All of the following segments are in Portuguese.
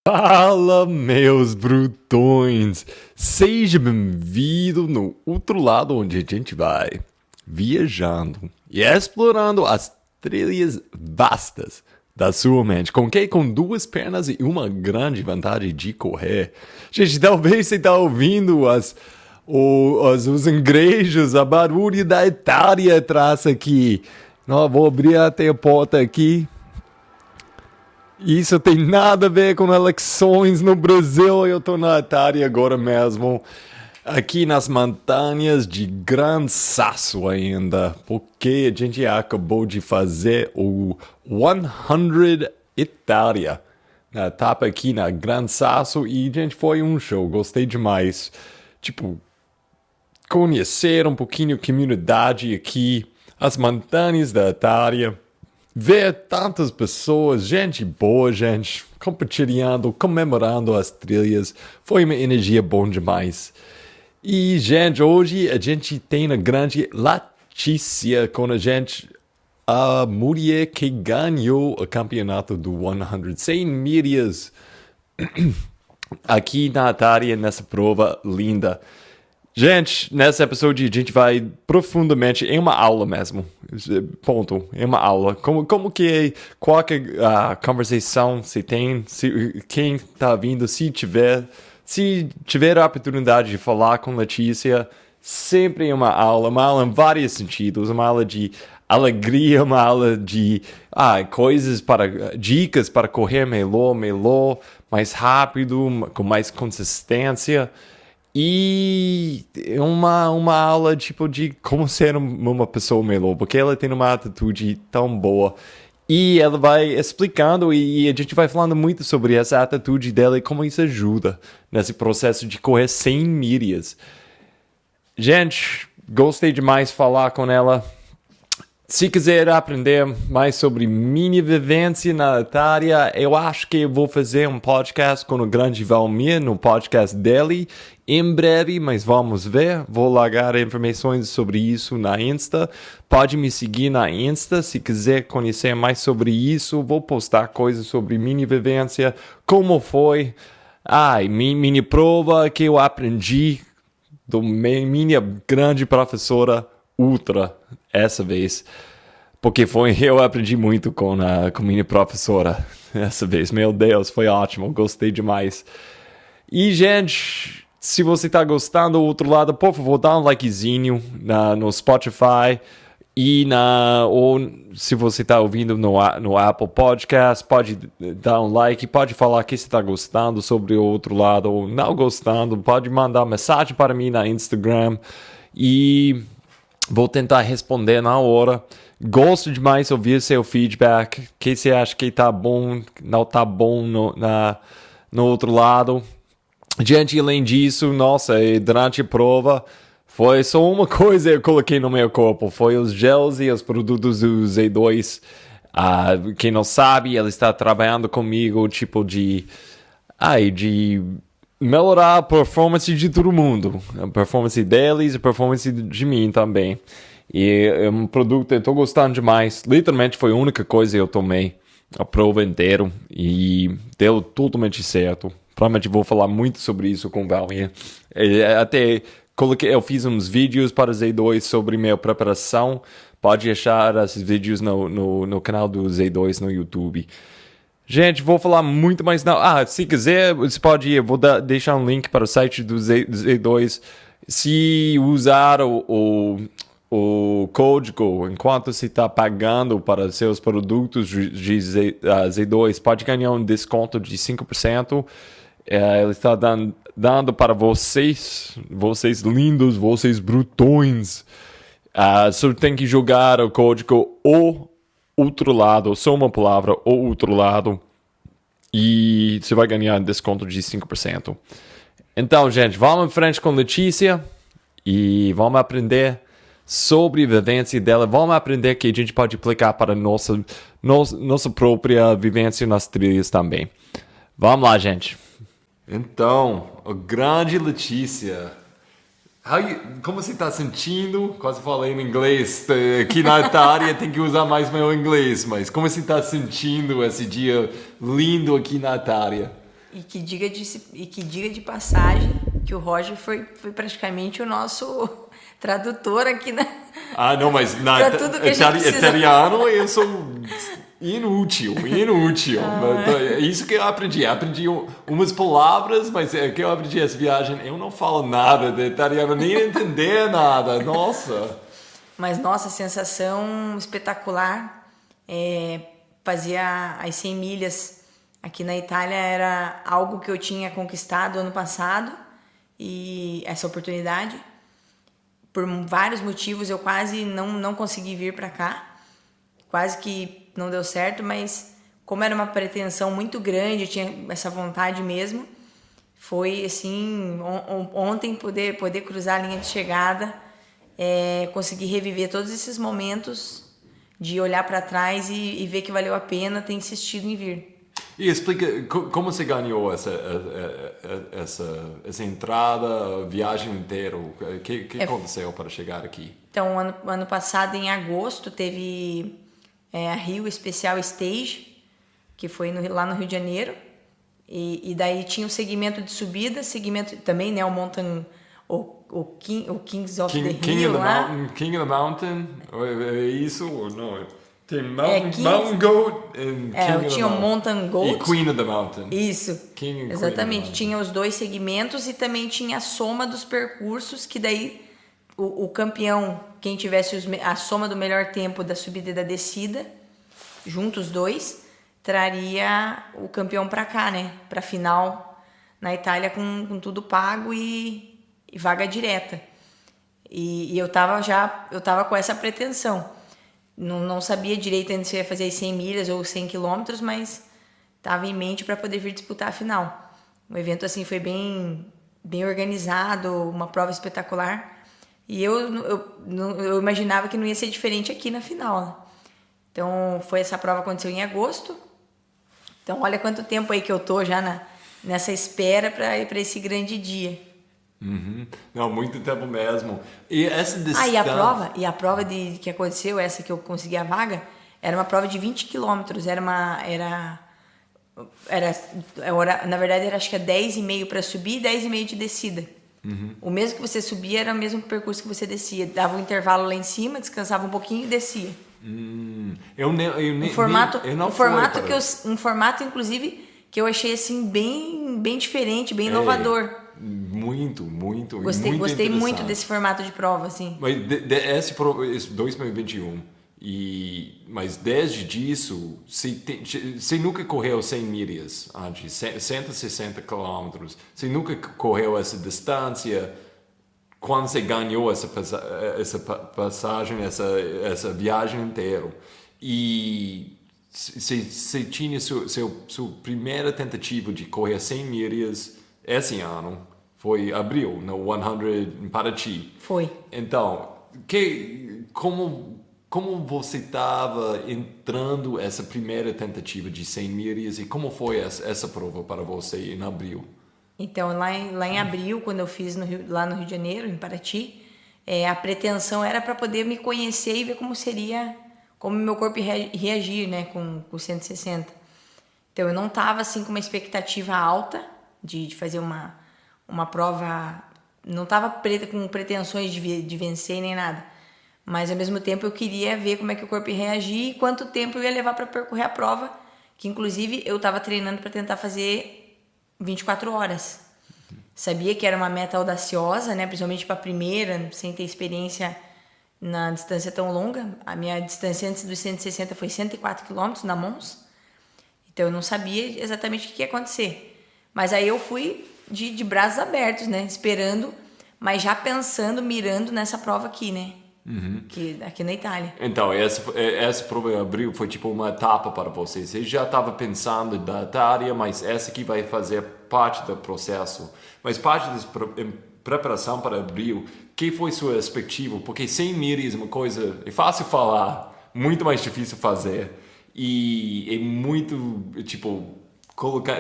Fala, meus brutões! Seja bem-vindo no outro lado onde a gente vai viajando e explorando as trilhas vastas da sua mente. Com quem? Com duas pernas e uma grande vontade de correr. Gente, talvez você está ouvindo os engrejos, a barulho da Itália atrás aqui. Não, vou abrir até a porta aqui. Isso tem nada a ver com eleições no Brasil. Eu tô na Itália agora mesmo, aqui nas montanhas de Gran Sasso ainda, porque a gente acabou de fazer o 100 Itália, na etapa aqui na Gran Sasso, e gente, foi um show, gostei demais. Tipo, conhecer um pouquinho a comunidade aqui, as montanhas da Itália. Ver tantas pessoas, gente boa, gente, compartilhando, comemorando as trilhas, foi uma energia bom demais. E, gente, hoje a gente tem uma grande notícia com a gente, a mulher que ganhou o campeonato do 100 milhas aqui na Itália, nessa prova linda. Gente, nesse episódio a gente vai profundamente, em uma aula mesmo, ponto, em uma aula, como que qualquer conversação se tem, quem está vindo, se tiver a oportunidade de falar com Letícia, sempre em uma aula em vários sentidos, uma aula de alegria, uma aula de dicas para correr melhor, mais rápido, com mais consistência. E uma aula tipo de como ser uma pessoa melhor, porque ela tem uma atitude tão boa. E ela vai explicando e a gente vai falando muito sobre essa atitude dela e como isso ajuda nesse processo de correr 100 milhas. Gente, gostei demais de falar com ela. Se quiser aprender mais sobre minha vivência na Itália, eu acho que eu vou fazer um podcast com o grande Valmir, no podcast dele, em breve, mas vamos ver. Vou largar informações sobre isso na Insta. Pode me seguir na Insta se quiser conhecer mais sobre isso. Vou postar coisas sobre minha vivência, como foi minha prova que eu aprendi da minha grande professora Ultra, essa vez. Porque eu aprendi muito com minha professora essa vez. Meu Deus, foi ótimo, gostei demais. E, gente, se você está gostando do outro lado, por favor, dá um likezinho no Spotify. Ou se você está ouvindo no Apple Podcast, pode dar um like, pode falar que você está gostando sobre o outro lado ou não gostando. Pode mandar mensagem para mim na Instagram. E vou tentar responder na hora. Gosto demais de ouvir seu feedback. O que você acha que tá bom, não tá bom no outro lado. Gente, além disso, nossa, durante a prova, foi só uma coisa que eu coloquei no meu corpo. Foi os gels e os produtos do Z2. Quem não sabe, ele está trabalhando comigo, tipo de melhorar a performance de todo mundo. A performance deles e a performance de mim também. E é um produto que eu estou gostando demais. Literalmente foi a única coisa que eu tomei a prova inteira. E deu totalmente certo. Provavelmente vou falar muito sobre isso com o Valmir. Até eu fiz uns vídeos para o Z2 sobre minha preparação. Pode achar esses vídeos no canal do Z2 no YouTube. Gente, vou falar muito mais não. Se quiser, você pode ir. Eu vou deixar um link para o site do Z2. Se usar o código enquanto você está pagando para seus produtos de Z2, pode ganhar um desconto de 5%. Ele está dando para vocês lindos, vocês brutões. Só tem que jogar o código O outro lado, só uma palavra, o outro lado, e você vai ganhar um desconto de 5%. Então, gente, vamos em frente com Letícia e vamos aprender sobre a vivência dela. Vamos aprender que a gente pode aplicar para nossa própria vivência nas trilhas também. Vamos lá, gente. Então, a grande Letícia. Como você está sentindo? Quase falei em inglês. Aqui na Itália tem que usar mais meu inglês. Mas como você está sentindo esse dia lindo aqui na Itália? e que diga de passagem que o Roger foi praticamente o nosso tradutor aqui na... Não, mas Pra tudo que a gente precisa. italiano eu sou inútil. É isso que eu aprendi. Aprendi umas palavras, mas que eu aprendi essa viagem, eu não falo nada de italiano, nem entender nada. Nossa! Mas, nossa, sensação espetacular. Fazer as 100 milhas aqui na Itália era algo que eu tinha conquistado ano passado, e essa oportunidade. Por vários motivos eu quase não consegui vir para cá, quase que não deu certo, mas como era uma pretensão muito grande, eu tinha essa vontade mesmo, foi assim, ontem poder cruzar a linha de chegada, conseguir reviver todos esses momentos de olhar para trás e ver que valeu a pena ter insistido em vir. E explica como você ganhou essa entrada, viagem inteira. O que aconteceu para chegar aqui? Então, ano passado, em agosto, teve a Rio Special Stage, que foi lá no Rio de Janeiro. E daí tinha o segmento de subida, segmento também, né? O Mountain... O Kings of the Hill lá. King of the Mountain? É isso ou não? Tem Mountain Goat e King tinha o Mountain Goat. E Queen of the Mountain. Isso, King exatamente. Tinha os dois segmentos e também tinha a soma dos percursos, que daí o campeão, quem tivesse a soma do melhor tempo da subida e da descida, juntos os dois, traria o campeão para cá, né? Para final na Itália com tudo pago e vaga direta. E eu tava com essa pretensão. Não sabia direito ainda se eu ia fazer 100 milhas ou 100 quilômetros, mas estava em mente para poder vir disputar a final. O evento assim foi bem organizado, uma prova espetacular. E eu imaginava que não ia ser diferente aqui na final, né? Então, essa prova aconteceu em agosto. Então, olha quanto tempo aí que eu tô já nessa espera para ir para esse grande dia. Uhum. Não, muito tempo mesmo. E essa distância... E a prova que aconteceu, essa que eu consegui a vaga, era uma prova de 20 quilômetros. Na verdade, era acho que 10,5 para subir e 10,5 de descida. Uhum. O mesmo que você subia era o mesmo percurso que você descia. Dava um intervalo lá em cima, descansava um pouquinho e descia. Um formato, inclusive, que eu achei assim bem diferente, bem inovador. Muito Gostei muito desse formato de prova, assim. Mas esse 2021, mas desde disso, você nunca correu 100 milhas antes, 160 quilômetros. Você nunca correu essa distância. Quando você ganhou essa passagem, essa viagem inteira. E você tinha sua primeira tentativa de correr 100 milhas esse ano, foi abril, no 100 em Paraty. Foi. Então, como você estava entrando essa primeira tentativa de 100 milhas e como foi essa prova para você em abril? Então, lá em abril, quando eu fiz lá no Rio de Janeiro, em Paraty, a pretensão era para poder me conhecer e ver como meu corpo reagir, né, com 160. Então, eu não estava assim com uma expectativa alta de fazer uma prova, não estava com pretensões de vencer nem nada, mas ao mesmo tempo eu queria ver como é que o corpo ia reagir e quanto tempo eu ia levar para percorrer a prova, que inclusive eu estava treinando para tentar fazer 24 horas. Sabia que era uma meta audaciosa, né, principalmente para a primeira, sem ter experiência na distância tão longa. A minha distância antes dos 160 foi 104 quilômetros na Mons, então eu não sabia exatamente o que ia acontecer. Mas aí eu fui de braços abertos, né? Esperando, mas já pensando, mirando nessa prova aqui, né? Uhum. Aqui na Itália. Então, essa prova em abril foi tipo uma etapa para você. Você já estava pensando da Itália, mas essa aqui vai fazer parte do processo. Mas parte da preparação para abril, que foi sua expectativa? Porque 100 milhas é uma coisa... É fácil falar, muito mais difícil fazer. E é muito, tipo... Colocar,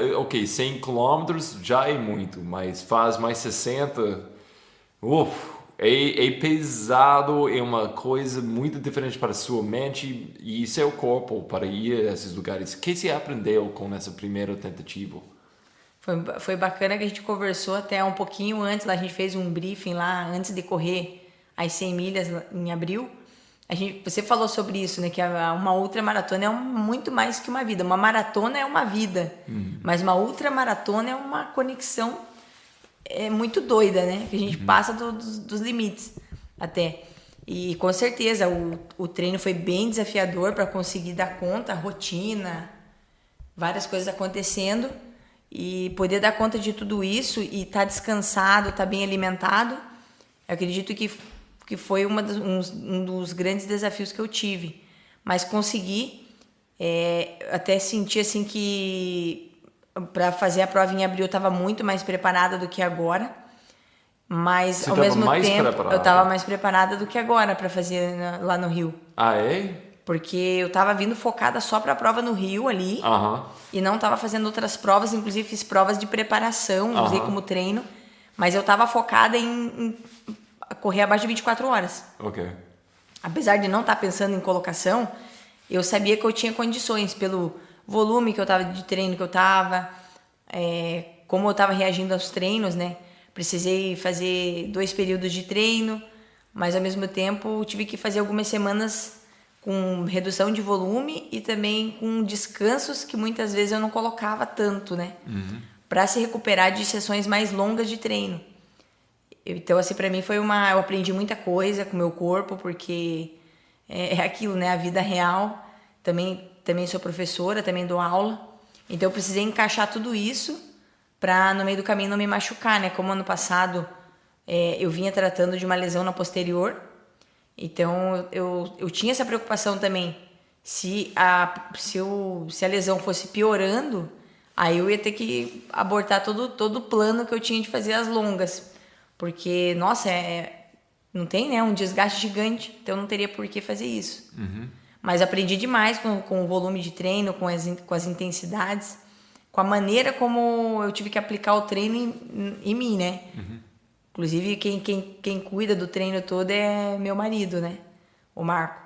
100 quilômetros já é muito, mas faz mais 60, é pesado, é uma coisa muito diferente para sua mente e seu corpo para ir a esses lugares. O que você aprendeu com essa primeira tentativa? Foi bacana que a gente conversou até um pouquinho antes, lá a gente fez um briefing lá antes de correr as 100 milhas em abril. Você falou sobre isso, né? Que uma ultramaratona é muito mais que uma vida. Uma maratona é uma vida, mas uma ultramaratona é uma conexão muito doida, né? Que a gente passa dos limites até. E com certeza o treino foi bem desafiador para conseguir dar conta, rotina, várias coisas acontecendo. E poder dar conta de tudo isso e estar descansado, estar bem alimentado, eu acredito que foi um dos grandes desafios que eu tive. Mas consegui, até senti assim que para fazer a prova em abril eu estava muito mais preparada do que agora. Mas Você ao tava mesmo mais tempo preparada? eu estava mais preparada do que agora para fazer lá no Rio. Ah, é? Porque eu tava vindo focada só pra prova no Rio ali. E não tava fazendo outras provas, inclusive fiz provas de preparação, usei como treino. Mas eu tava focada em correr abaixo de 24 horas. Ok. Apesar de não estar pensando em colocação, eu sabia que eu tinha condições pelo volume que eu tava de treino que eu tava, como eu tava reagindo aos treinos, né? Precisei fazer 2 períodos de treino, mas ao mesmo tempo tive que fazer algumas semanas com redução de volume e também com descansos que muitas vezes eu não colocava tanto, né? Para se recuperar de sessões mais longas de treino. Então, assim, para mim eu aprendi muita coisa com o meu corpo, porque é aquilo, né? A vida real. Também sou professora, também dou aula. Então, eu precisei encaixar tudo isso para no meio do caminho não me machucar, né? Como ano passado eu vinha tratando de uma lesão na posterior. Então, eu tinha essa preocupação também. Se a lesão fosse piorando, aí eu ia ter que abortar todo o plano que eu tinha de fazer as longas. Porque, nossa, não tem, né? Um desgaste gigante. Então, não teria por que fazer isso. Mas aprendi demais com o volume de treino, com as intensidades, com a maneira como eu tive que aplicar o treino em mim, né? Inclusive, quem cuida do treino todo é meu marido, né? O Marco.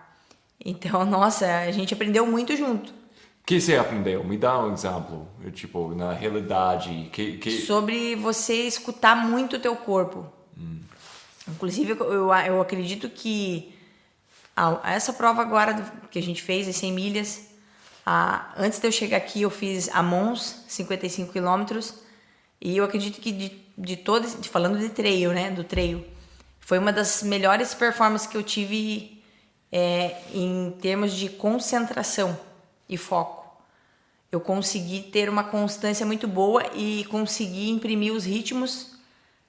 Então, nossa, a gente aprendeu muito junto. O que você aprendeu? Me dá um exemplo. Tipo, na realidade... Sobre você escutar muito o teu corpo. Inclusive, eu acredito que essa prova agora que a gente fez, as 100 milhas, antes de eu chegar aqui, eu fiz a Mons, 55 quilômetros. E eu acredito que falando de trail, né, do trail, foi uma das melhores performances que eu tive em termos de concentração e foco. Eu consegui ter uma constância muito boa e consegui imprimir os ritmos,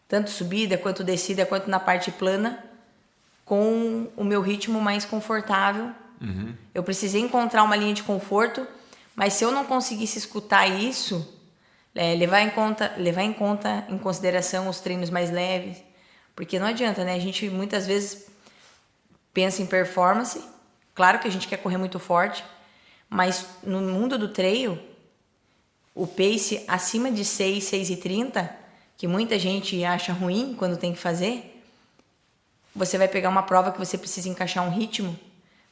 tanto subida quanto descida, quanto na parte plana, com o meu ritmo mais confortável. Eu precisei encontrar uma linha de conforto, mas se eu não conseguisse escutar isso... levar em consideração os treinos mais leves, porque não adianta, né? A gente muitas vezes pensa em performance, claro que a gente quer correr muito forte, mas no mundo do trail, o pace acima de 6:30, que muita gente acha ruim quando tem que fazer, você vai pegar uma prova que você precisa encaixar um ritmo,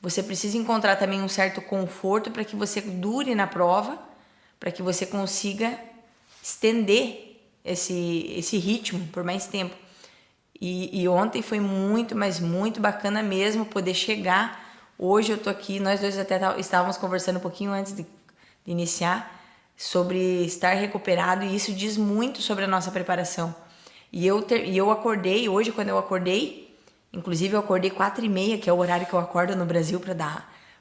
você precisa encontrar também um certo conforto para que você dure na prova, para que você consiga estender esse ritmo por mais tempo. E ontem foi muito, mas muito bacana mesmo poder chegar. Hoje eu tô aqui, nós dois até estávamos conversando um pouquinho antes de iniciar sobre estar recuperado, e isso diz muito sobre a nossa preparação. E eu acordei, hoje quando eu acordei, inclusive eu acordei 4:30, que é o horário que eu acordo no Brasil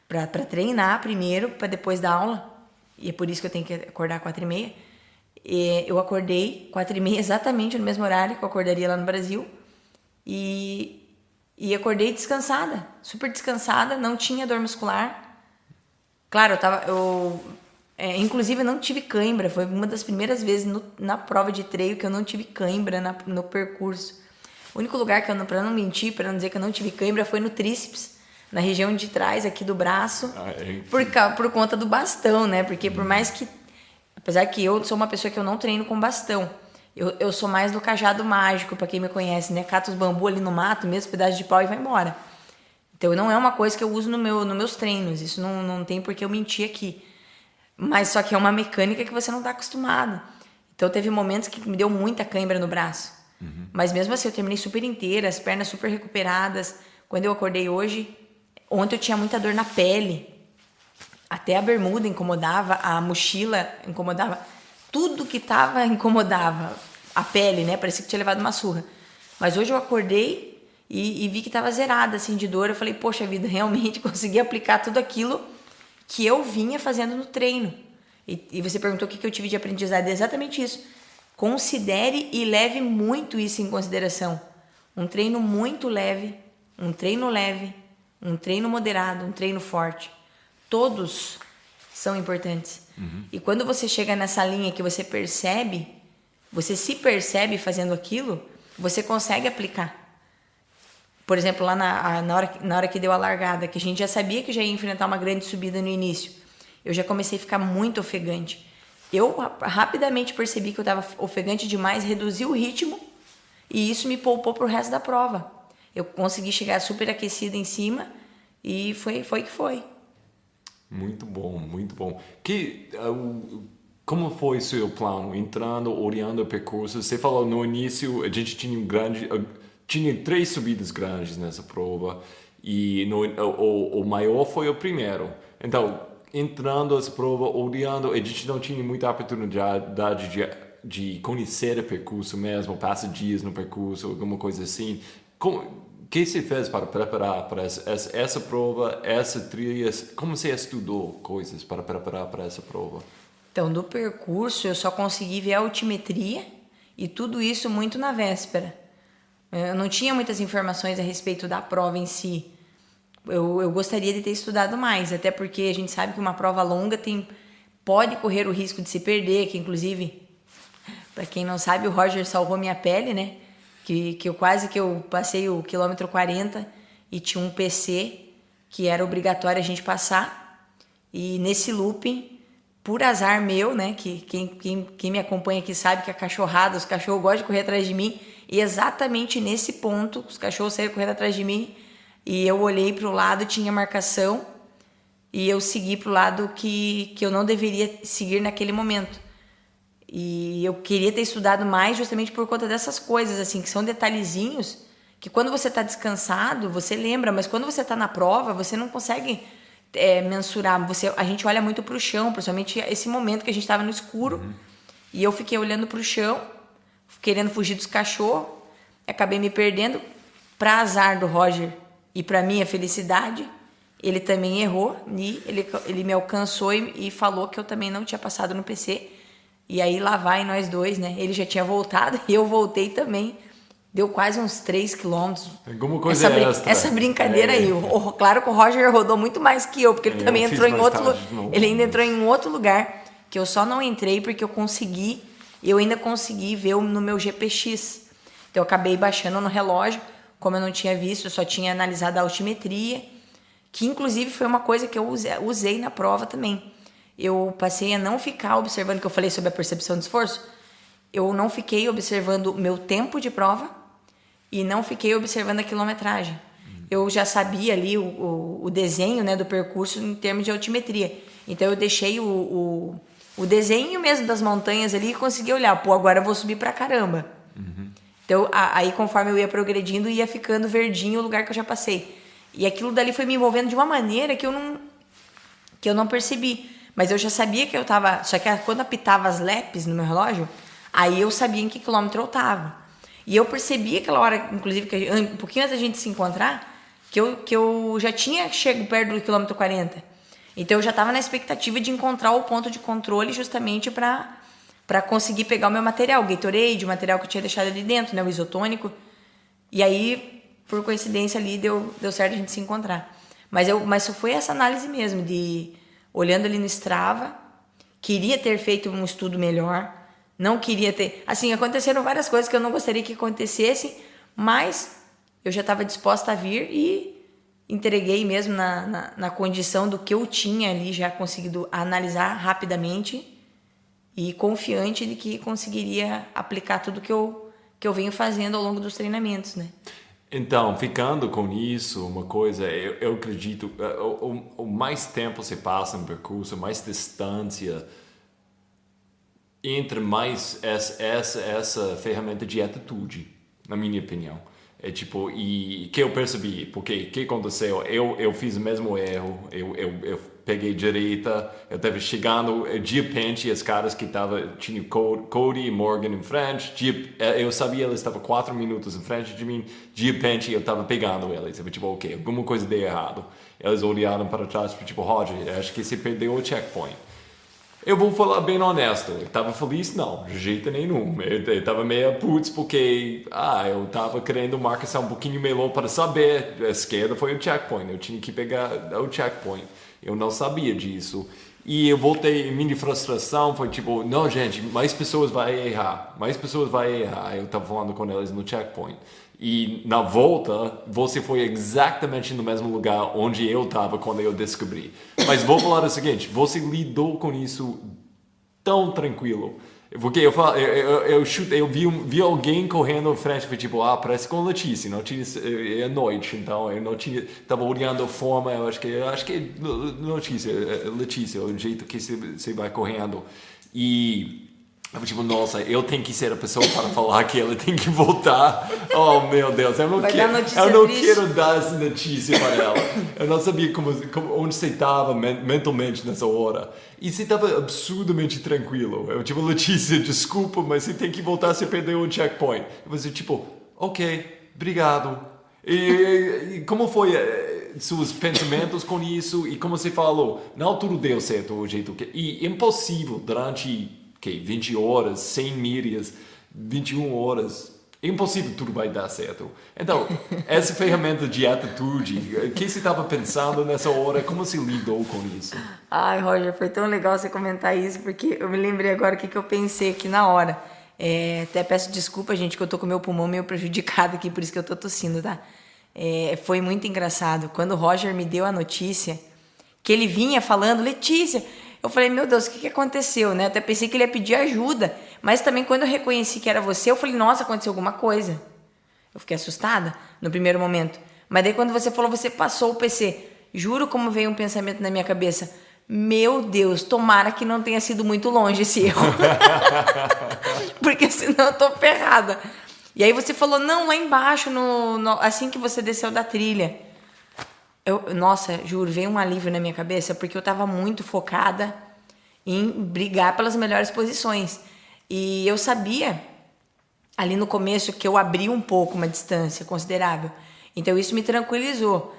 para treinar primeiro, para depois dar aula, e é por isso que eu tenho que acordar 4:30. Eu acordei 4:30 exatamente no mesmo horário que eu acordaria lá no Brasil, e acordei descansada, super descansada, não tinha dor muscular. Claro, inclusive eu não tive cãibra, foi uma das primeiras vezes na prova de trail que eu não tive cãibra no percurso. O único lugar que para não mentir, para não dizer que eu não tive cãibra, foi no tríceps, na região de trás aqui do braço, por conta do bastão, né? Porque por mais que, apesar que eu sou uma pessoa que eu não treino com bastão, eu sou mais do cajado mágico, para quem me conhece, né? Cato os bambu ali no mato, mesmo pedaço de pau e vai embora. Então não é uma coisa que eu uso nos meus treinos, isso não tem por que eu mentir aqui. Mas só que é uma mecânica que você não está acostumado. Então teve momentos que me deu muita cãibra no braço. Mas mesmo assim eu terminei super inteira, as pernas super recuperadas. Quando eu acordei hoje, ontem eu tinha muita dor na pele. Até a bermuda incomodava, a mochila incomodava. Tudo que tava incomodava. A pele, né? Parecia que tinha levado uma surra. Mas hoje eu acordei e vi que tava zerada, assim, de dor. Eu falei, poxa vida, realmente consegui aplicar tudo aquilo que eu vinha fazendo no treino. E você perguntou o que eu tive de aprendizado. É exatamente isso. Considere e leve muito isso em consideração. Um treino muito leve, um treino leve, um treino moderado, um treino forte. Todos são importantes. E quando você chega nessa linha que você percebe, você se percebe fazendo aquilo, você consegue aplicar. Por exemplo, lá na hora que deu a largada, que a gente já sabia que já ia enfrentar uma grande subida no início, eu já comecei a ficar muito ofegante. Eu rapidamente percebi que eu estava ofegante demais, reduzi o ritmo e isso me poupou para o resto da prova. Eu consegui chegar super aquecida em cima e foi que foi. Muito bom, muito bom. Como foi seu plano? Entrando, olhando o percurso. Você falou no início, a gente tinha 3 subidas grandes nessa prova e o maior foi o primeiro. Então, entrando essa prova, olhando, a gente não tinha muita oportunidade de conhecer o percurso mesmo, passar dias no percurso, alguma coisa assim. O que você fez para preparar para essa prova, essa trilha? Como você estudou coisas para preparar para essa prova? Então, do percurso, eu só consegui ver a altimetria e tudo isso muito na véspera. Eu não tinha muitas informações a respeito da prova em si. Eu gostaria de ter estudado mais, até porque a gente sabe que uma prova longa pode correr o risco de se perder, que inclusive, para quem não sabe, o Roger salvou minha pele, né? Que eu passei o quilômetro 40 e tinha um PC que era obrigatório a gente passar. E nesse looping, por azar meu, né? Que quem me acompanha aqui sabe que a cachorrada, os cachorros gostam de correr atrás de mim. E exatamente nesse ponto, os cachorros saíram correndo atrás de mim. E eu olhei para o lado, tinha marcação. E eu segui para o lado que eu não deveria seguir naquele momento. E eu queria ter estudado mais justamente por conta dessas coisas, assim, que são detalhezinhos que quando você está descansado, você lembra, mas quando você está na prova, você não consegue mensurar. A gente olha muito para o chão, principalmente esse momento que a gente estava no escuro. E eu fiquei olhando para o chão, querendo fugir dos cachorros, acabei me perdendo. Para azar do Roger e para minha felicidade, ele também errou e ele me alcançou e falou que eu também não tinha passado no PC. E aí lá vai nós dois, né? Ele já tinha voltado e eu voltei também. Deu quase uns 3 quilômetros. Alguma coisa extra. Essa brincadeira aí. Claro que o Roger rodou muito mais que eu, porque ele também entrou em outro lugar. Ele ainda entrou em um outro lugar, que eu só não entrei porque eu ainda consegui ver no meu GPX. Então eu acabei baixando no relógio, como eu não tinha visto, eu só tinha analisado a altimetria, que inclusive foi uma coisa que eu usei na prova também. Eu passei a não ficar observando, que eu falei sobre a percepção de esforço, eu não fiquei observando o meu tempo de prova e não fiquei observando a quilometragem. Eu já sabia ali o desenho, né, do percurso em termos de altimetria. Então eu deixei o desenho mesmo das montanhas ali e consegui olhar. Pô, agora eu vou subir pra caramba. Então aí conforme eu ia progredindo, ia ficando verdinho o lugar que eu já passei. E aquilo dali foi me envolvendo de uma maneira que eu não percebi. Mas eu já sabia que eu tava... Só que quando apitava as laps no meu relógio, aí eu sabia em que quilômetro eu tava. E eu percebi aquela hora, inclusive, um pouquinho antes da gente se encontrar, que eu já tinha chego perto do quilômetro 40. Então eu já tava na expectativa de encontrar o ponto de controle justamente para conseguir pegar o meu material, o Gatorade, o material que eu tinha deixado ali dentro, né, o isotônico. E aí, por coincidência ali, deu certo a gente se encontrar. Mas só foi essa análise mesmo, olhando ali no Strava, queria ter feito um estudo melhor, não queria ter... Assim, aconteceram várias coisas que eu não gostaria que acontecessem, mas eu já estava disposta a vir e entreguei mesmo na condição do que eu tinha ali, já conseguido analisar rapidamente e confiante de que conseguiria aplicar tudo que eu venho fazendo ao longo dos treinamentos, né? Então, ficando com isso, uma coisa, eu acredito, o mais tempo você passa no percurso, mais distância, entra mais essa ferramenta de atitude, na minha opinião. É tipo, e que eu percebi, porque o que aconteceu? Eu fiz o mesmo erro, eu peguei direita, eu estava chegando, de repente, os caras que tinha Cody e Morgan em frente, eu sabia eles estavam 4 minutos em frente de mim, de repente eu estava pegando eles, eu tipo, ok, alguma coisa deu errado. Eles olharam para trás, tipo, Roger, acho que você perdeu o checkpoint. Eu vou falar bem honesto, eu tava feliz? Não, de jeito nenhum. Eu tava meio putz porque eu tava querendo marcação um pouquinho melhor para saber. A esquerda foi o checkpoint, eu tinha que pegar o checkpoint. Eu não sabia disso. E eu voltei, minha frustração foi tipo, não gente, mais pessoas vão errar. Eu tava falando com eles no checkpoint. E na volta, você foi exatamente no mesmo lugar onde eu estava quando eu descobri. Mas vou falar o seguinte, você lidou com isso tão tranquilo. Porque eu vi alguém correndo em frente, foi tipo, parece com Letícia, não tinha, é noite, então eu não tinha, estava olhando a forma, eu acho que Letícia, o jeito que você vai correndo. E eu tipo, nossa, eu tenho que ser a pessoa para falar que ela tem que voltar. Oh, meu Deus, eu não quero dar essa notícia para ela. Eu não sabia onde você estava mentalmente nessa hora. E você estava absurdamente tranquilo. Eu tipo, Letícia, desculpa, mas você tem que voltar, você perdeu o checkpoint. Eu falei tipo, ok, obrigado. E como foi seus pensamentos com isso? E como você falou, não tudo deu certo o jeito que... E impossível durante... 20 horas, 100 milhas, 21 horas. É impossível tudo vai dar certo. Então, essa ferramenta de atitude, o que você estava pensando nessa hora? Como você lidou com isso? Ai, Roger, foi tão legal você comentar isso, porque eu me lembrei agora o que eu pensei aqui na hora. Até peço desculpa, gente, que eu tô com o meu pulmão meio prejudicado aqui, por isso que eu tô tossindo, tá? Foi muito engraçado. Quando o Roger me deu a notícia, que ele vinha falando, Letícia... Eu falei, meu Deus, o que aconteceu, né? Eu até pensei que ele ia pedir ajuda. Mas também quando eu reconheci que era você, eu falei, nossa, aconteceu alguma coisa. Eu fiquei assustada no primeiro momento. Mas daí quando você falou, você passou o PC. Juro como veio um pensamento na minha cabeça. Meu Deus, tomara que não tenha sido muito longe esse erro. Porque senão eu tô ferrada. E aí você falou, não, lá embaixo, assim que você desceu da trilha. Nossa, juro, veio um alívio na minha cabeça, porque eu estava muito focada em brigar pelas melhores posições. E eu sabia, ali no começo, que eu abri um pouco uma distância considerável. Então isso me tranquilizou.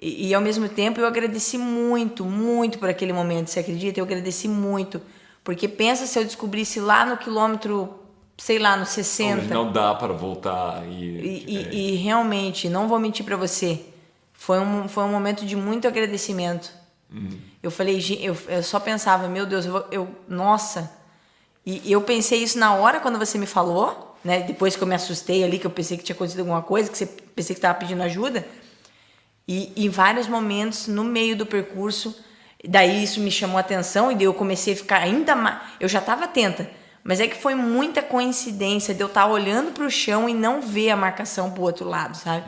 E ao mesmo tempo eu agradeci muito, muito por aquele momento, você acredita? Eu agradeci muito. Porque pensa se eu descobrisse lá no quilômetro, sei lá, no 60. Não dá para voltar. E realmente, não vou mentir para você, foi um momento de muito agradecimento. Eu falei, eu só pensava, meu Deus, nossa. E eu pensei isso na hora quando você me falou, né? Depois que eu me assustei ali, que eu pensei que tinha acontecido alguma coisa, que você pensei que estava pedindo ajuda. E em vários momentos, no meio do percurso, daí isso me chamou a atenção e daí eu comecei a ficar ainda mais... Eu já estava atenta, mas é que foi muita coincidência de eu estar olhando para o chão e não ver a marcação pro outro lado, sabe?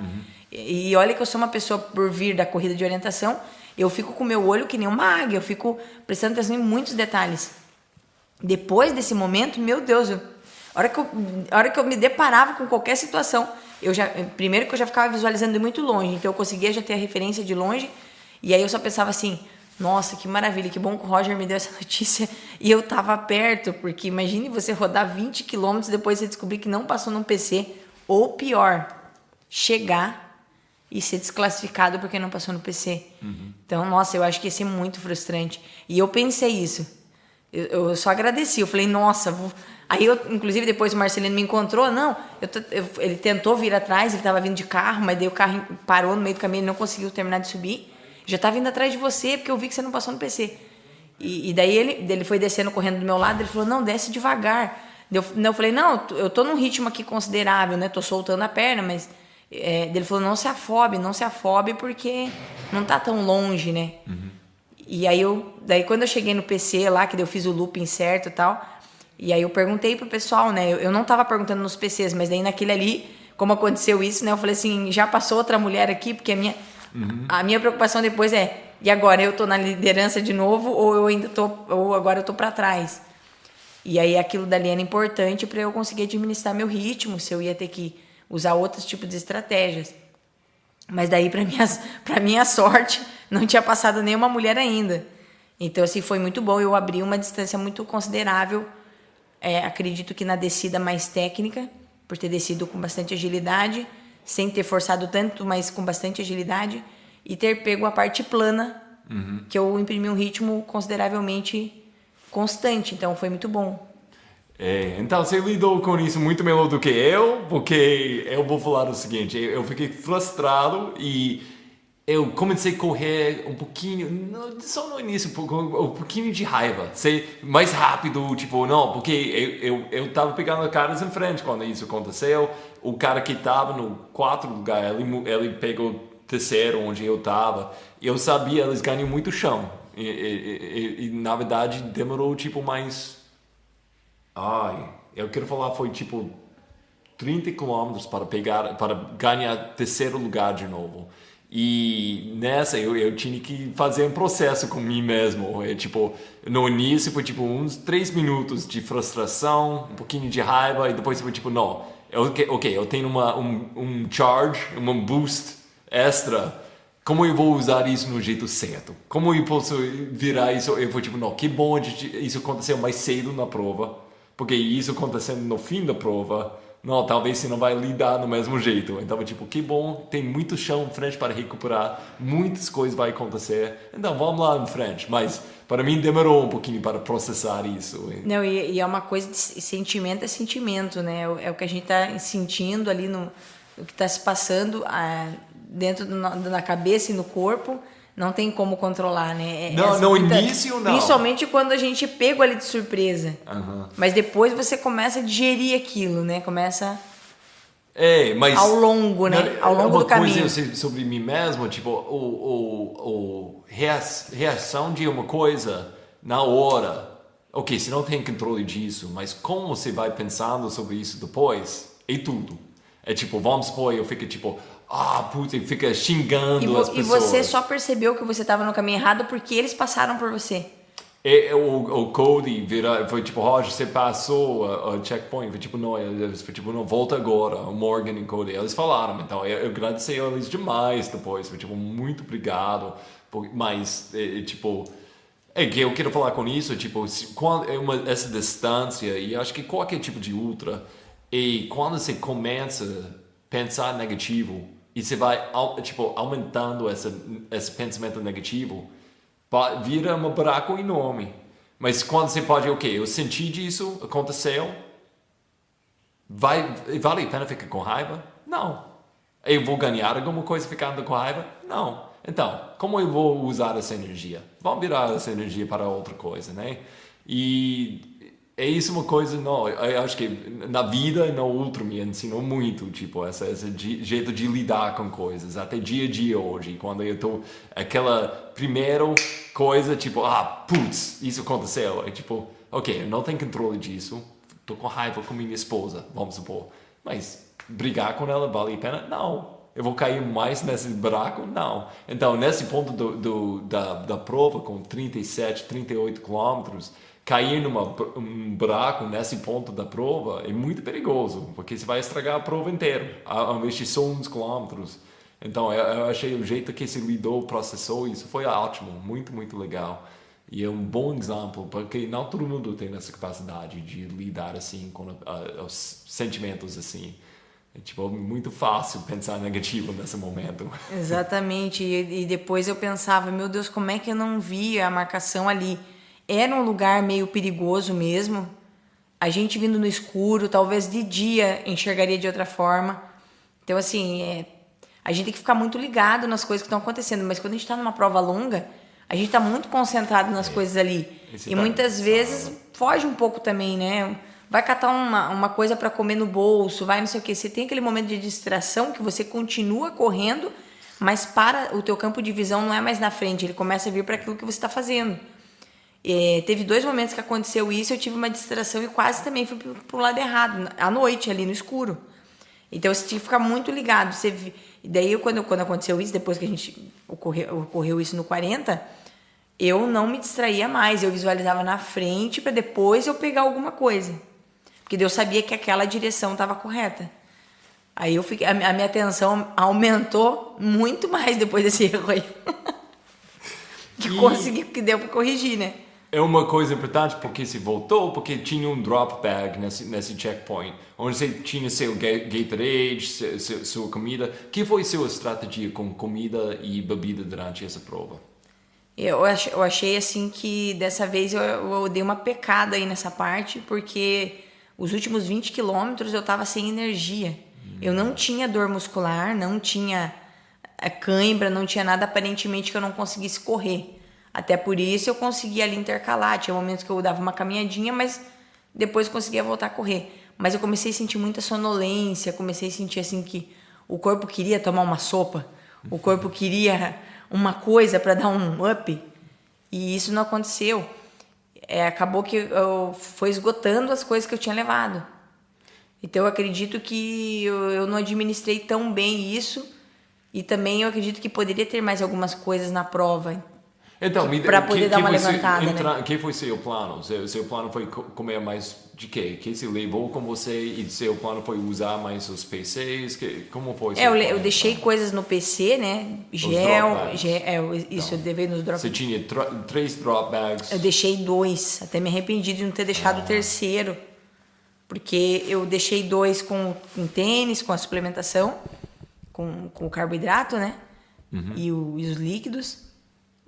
E olha que eu sou uma pessoa, por vir da corrida de orientação, eu fico com o meu olho que nem uma águia, eu fico prestando atenção em muitos detalhes. Depois desse momento, meu Deus, a hora que eu me deparava com qualquer situação, primeiro que eu já ficava visualizando de muito longe, então eu conseguia já ter a referência de longe, e aí eu só pensava assim, nossa, que maravilha, que bom que o Roger me deu essa notícia e eu tava perto, porque imagine você rodar 20 quilômetros depois você descobrir que não passou num PC, ou pior, chegar e ser desclassificado porque não passou no PC. Então, nossa, eu acho que ia ser muito frustrante. E eu pensei isso. Eu só agradeci. Eu falei, nossa... Aí, inclusive, depois o Marcelino me encontrou. Não, ele tentou vir atrás, ele estava vindo de carro, mas daí o carro parou no meio do caminho, ele não conseguiu terminar de subir. Já estava vindo atrás de você, porque eu vi que você não passou no PC. E daí ele foi descendo, correndo do meu lado, ele falou, não, desce devagar. Eu falei, não, eu tô num ritmo aqui considerável, né? Tô soltando a perna, mas... ele falou, não se afobe, porque não tá tão longe, né? E aí daí quando eu cheguei no PC lá, que eu fiz o looping certo e tal, e aí eu perguntei pro pessoal, né? Eu não tava perguntando nos PCs, mas daí naquele ali, como aconteceu isso, né? Eu falei assim, já passou outra mulher aqui, porque a minha preocupação depois e agora eu tô na liderança de novo, ou agora eu tô pra trás? E aí aquilo dali era importante para eu conseguir administrar meu ritmo, se eu ia ter que usar outros tipos de estratégias. Mas daí, para minha sorte, não tinha passado nenhuma mulher ainda. Então, assim, foi muito bom. Eu abri uma distância muito considerável. Acredito que na descida mais técnica, por ter descido com bastante agilidade, sem ter forçado tanto, mas com bastante agilidade, e ter pego a parte plana, que eu imprimi um ritmo consideravelmente constante. Então, foi muito bom. Então você lidou com isso muito melhor do que eu, porque eu vou falar o seguinte, eu fiquei frustrado e eu comecei a correr um pouquinho, só no início, um pouquinho de raiva, ser mais rápido, tipo, não, porque eu tava pegando caras em frente quando isso aconteceu, o cara que tava no 4º lugar, ele pegou o terceiro onde eu tava, e eu sabia, eles ganham muito chão, e na verdade demorou tipo mais... eu quero falar, foi tipo 30 quilômetros para ganhar terceiro lugar de novo. E nessa eu tinha que fazer um processo com mim mesmo. Tipo, no início foi tipo uns 3 minutos de frustração, um pouquinho de raiva, e depois foi tipo, não, eu tenho um charge, um boost extra. Como eu vou usar isso no jeito certo? Como eu posso virar isso? Eu fui tipo, não, que bom isso aconteceu mais cedo na prova. Porque isso acontecendo no fim da prova, não, talvez você não vai lidar do mesmo jeito. Então, tipo, que bom, tem muito chão em frente para recuperar, muitas coisas vai acontecer. Então, vamos lá em frente. Mas, para mim, demorou um pouquinho para processar isso. Não, e é uma coisa de sentimento é sentimento, né? É o que a gente está sentindo ali, o que está se passando dentro da cabeça e no corpo. Não tem como controlar, né? No início, não. Principalmente quando a gente pega ali de surpresa. Mas depois você começa a digerir aquilo, né? Começa mas ao longo, né? Ao longo do caminho. Uma coisa sobre mim mesmo, tipo, reação de uma coisa na hora. Ok, você não tem controle disso, mas como você vai pensando sobre isso depois, é tudo. É tipo, vamos supor, eu fico tipo... puta, e fica xingando as pessoas. E você só percebeu que você estava no caminho errado porque eles passaram por você. O Cody foi tipo, Roger, você passou o checkpoint. Foi tipo, não, volta agora. O Morgan e o Cody, eles falaram. Então, eu agradeci a eles demais depois. Foi tipo, muito obrigado. Mas, tipo... que eu quero falar com isso, tipo, quando essa distância, e acho que qualquer tipo de ultra, e quando você começa a pensar negativo, e você vai, tipo, aumentando esse pensamento negativo, vira um buraco enorme. Mas quando você pode, eu senti disso, aconteceu, vale a pena ficar com raiva? Não. Eu vou ganhar alguma coisa ficando com raiva? Não. Então, como eu vou usar essa energia? Vamos virar essa energia para outra coisa, né? E é isso uma coisa, não, eu acho que na vida e no ultra me ensinou muito, tipo, esse jeito de lidar com coisas, até dia a dia hoje, quando eu tô, aquela primeira coisa, tipo, putz, isso aconteceu, é tipo, eu não tenho controle disso, tô com raiva com minha esposa, vamos supor, mas brigar com ela vale a pena? Não. Eu vou cair mais nesse buraco? Não. Então, nesse ponto da prova, com 37, 38 quilômetros, cair num buraco nesse ponto da prova é muito perigoso, porque você vai estragar a prova inteira, ao invés de só uns quilômetros. Então, eu achei o jeito que você lidou, processou isso, foi ótimo, muito, muito legal. E é um bom exemplo, porque não todo mundo tem essa capacidade de lidar assim com os sentimentos assim. É tipo muito fácil pensar negativo nesse momento. Exatamente. E depois eu pensava, meu Deus, como é que eu não vi a marcação ali? Era um lugar meio perigoso mesmo. A gente vindo no escuro, talvez de dia enxergaria de outra forma. Então, assim, a gente tem que ficar muito ligado nas coisas que estão acontecendo. Mas quando a gente está numa prova longa, a gente está muito concentrado nas coisas ali. E muitas vezes foge um pouco também, né? Vai catar uma coisa para comer no bolso, vai não sei o quê. Você tem aquele momento de distração que você continua correndo, mas para o teu campo de visão não é mais na frente, ele começa a vir para aquilo que você está fazendo. Teve 2 momentos que aconteceu isso, eu tive uma distração e quase também fui pro lado errado, à noite, ali no escuro. Então você tinha que ficar muito ligado. E daí, quando aconteceu isso, depois que a gente ocorreu isso no 40, eu não me distraía mais, eu visualizava na frente para depois eu pegar alguma coisa. Porque eu sabia que aquela direção estava correta. Aí a minha atenção aumentou muito mais depois desse erro aí. Que deu para corrigir, né? É uma coisa importante porque você voltou, porque tinha um drop bag nesse checkpoint, onde você tinha seu Gatorade, sua comida. Que foi sua estratégia com comida e bebida durante essa prova? Eu achei assim que dessa vez eu dei uma pecada aí nessa parte, porque os últimos 20 quilômetros eu tava sem energia. Eu não tinha dor muscular, não tinha cãibra, não tinha nada aparentemente que eu não conseguisse correr. Até por isso eu conseguia ali intercalar. Tinha momentos que eu dava uma caminhadinha, mas depois eu conseguia voltar a correr. Mas eu comecei a sentir muita sonolência, comecei a sentir assim que o corpo queria tomar uma sopa, o corpo queria uma coisa para dar um up, e isso não aconteceu. Acabou que eu foi esgotando as coisas que eu tinha levado. Então eu acredito que eu não administrei tão bem isso, e também eu acredito que poderia ter mais algumas coisas na prova. Então, para poder dar uma levantada, né? Que foi seu plano? Seu plano foi comer mais de quê? Que você levou com você e seu plano foi usar mais os PCs? Como foi? Eu deixei coisas no PC, né? Isso, eu levei nos drop bags. Você tinha 3 drop bags? Eu deixei 2, até me arrependi de não ter deixado o terceiro. Porque eu deixei 2 com tênis, com a suplementação, com o carboidrato, né? E os líquidos.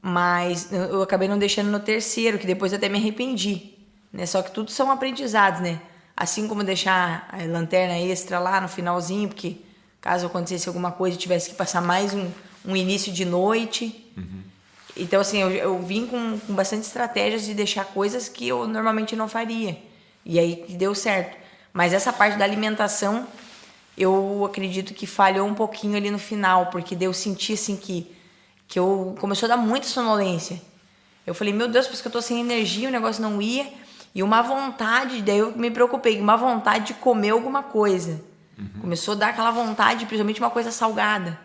Mas eu acabei não deixando no terceiro, que depois eu até me arrependi, né? Só que tudo são aprendizados, né? Assim como deixar a lanterna extra lá no finalzinho, porque caso acontecesse alguma coisa, tivesse que passar mais um início de noite. Então, assim, eu vim com bastante estratégias de deixar coisas que eu normalmente não faria. E aí deu certo. Mas essa parte da alimentação, eu acredito que falhou um pouquinho ali no final, porque eu senti, assim, que eu começou a dar muita sonolência. Eu falei, meu Deus, porque eu tô sem energia, o negócio não ia. E uma vontade, daí eu me preocupei, uma vontade de comer alguma coisa. Começou a dar aquela vontade, principalmente uma coisa salgada.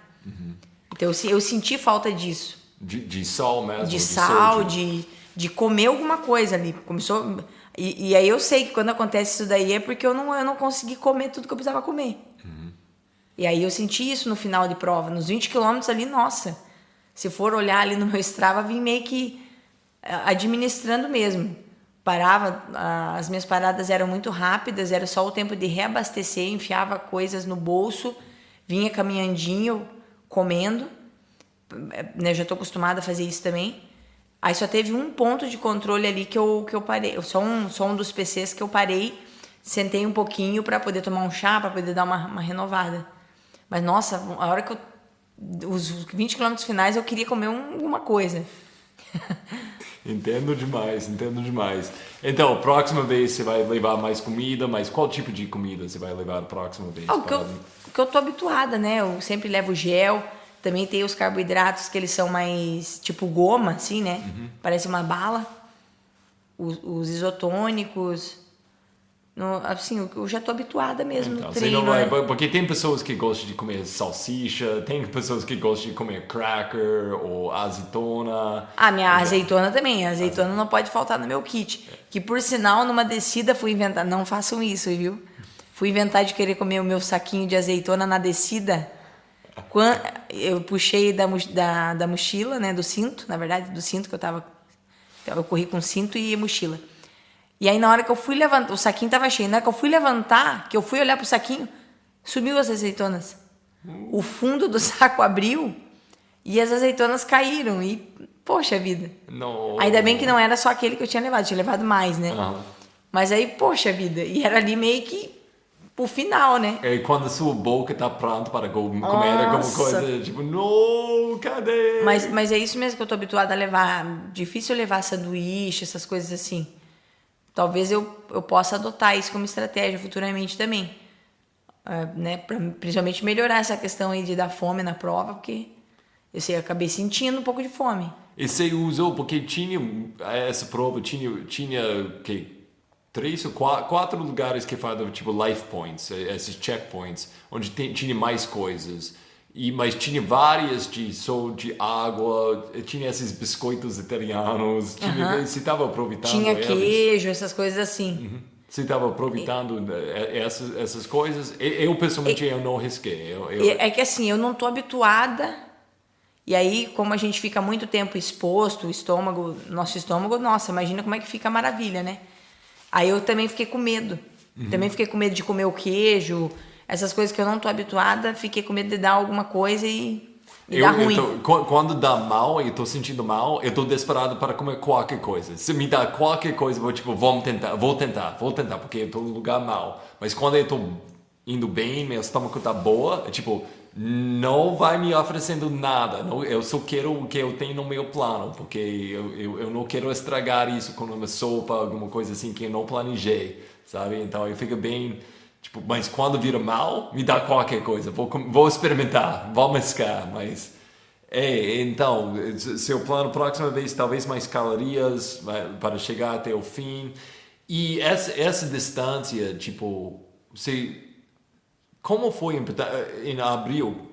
Então eu senti falta disso. De sal mesmo? De sal, de comer alguma coisa ali. Começou... E aí eu sei que quando acontece isso daí é porque eu não consegui comer tudo que eu precisava comer. E aí eu senti isso no final de prova. Nos 20 quilômetros ali, nossa... Se for olhar ali no meu Strava, vim meio que administrando mesmo. Parava, as minhas paradas eram muito rápidas, era só o tempo de reabastecer, enfiava coisas no bolso, vinha caminhandinho, comendo, né, já estou acostumada a fazer isso também. Aí só teve um ponto de controle ali que eu parei, só um dos PCs que eu parei, sentei um pouquinho para poder tomar um chá, para poder dar uma renovada. Mas nossa, a hora que os 20 quilômetros finais eu queria comer alguma coisa. Entendo demais. Então, próxima vez você vai levar mais comida, mas qual tipo de comida você vai levar a próxima vez? O que eu tô habituada, né? Eu sempre levo gel, também tem os carboidratos que eles são mais tipo goma, assim, né? Parece uma bala. Os isotônicos... assim, eu já tô habituada mesmo no treino, né? Porque tem pessoas que gostam de comer salsicha, tem pessoas que gostam de comer cracker ou azeitona. Minha azeitona também. A azeitona não pode faltar no meu kit. Que, por sinal, numa descida fui inventar... Não façam isso, viu? Fui inventar de querer comer o meu saquinho de azeitona na descida. Eu puxei da mochila, né? Do cinto, na verdade, do cinto que eu tava... Eu corri com cinto e mochila. E aí, na hora que eu fui levantar, o saquinho tava cheio. Na hora que eu fui levantar, que eu fui olhar pro saquinho, sumiu as azeitonas. O fundo do saco abriu e as azeitonas caíram. E, poxa vida. Não. Ainda bem que não era só aquele que eu tinha levado mais, né? Mas aí, poxa vida. E era ali meio que pro final, né? E quando a sua boca tá pronta para comer alguma coisa, tipo, não, cadê? Mas é isso mesmo que eu tô habituada a levar. Difícil levar sanduíche, essas coisas assim. Talvez eu possa adotar isso como estratégia futuramente também, né? Para principalmente melhorar essa questão aí de dar fome na prova, porque eu acabei sentindo um pouco de fome. E você usou, porque tinha essa prova, tinha que 3 ou 4 lugares que falavam tipo life points, esses checkpoints, onde tinha mais coisas. Mas tinha várias de água, tinha esses biscoitos italianos, você estava aproveitando Tinha eles? queijo, essas coisas assim. Você estava aproveitando essas coisas? Eu pessoalmente, eu não risquei. É que assim, eu não tô habituada. E aí, como a gente fica muito tempo exposto, nosso estômago, nossa, imagina como é que fica a maravilha, né? Aí eu também fiquei com medo. Também fiquei com medo de comer o queijo, essas coisas que eu não tô habituada, fiquei com medo de dar alguma coisa e dar ruim. Quando dá mal, eu tô sentindo mal, eu tô desesperado para comer qualquer coisa. Se me dá qualquer coisa, vou tentar, porque eu tô no lugar mal. Mas quando eu tô indo bem, meu estômago tá boa, não vai me oferecendo nada. Eu só quero o que eu tenho no meu plano, porque eu não quero estragar isso com uma sopa, alguma coisa assim que eu não planejei, sabe? Então eu fico bem... mas quando vira mal, me dá qualquer coisa. Vou experimentar, vou mesclar, mas... então, seu plano próxima vez, talvez mais calorias para chegar até o fim. E essa distância, como foi em abril,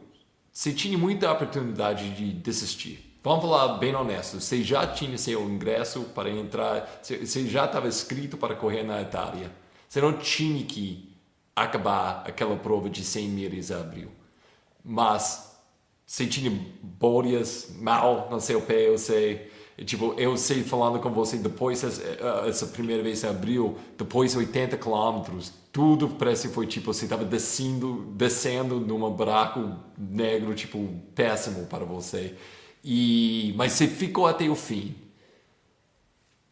você tinha muita oportunidade de desistir. Vamos falar bem honesto, você já tinha seu ingresso para entrar, você já estava inscrito para correr na Itália. Você não tinha que acabar aquela prova de 100 milhas em abril. Mas você tinha bolhas mal no seu pé, eu sei. Eu sei, falando com você, depois essa primeira vez em abril, depois 80 quilômetros, tudo parece que foi você estava descendo num buraco negro, péssimo para você. Mas você ficou até o fim.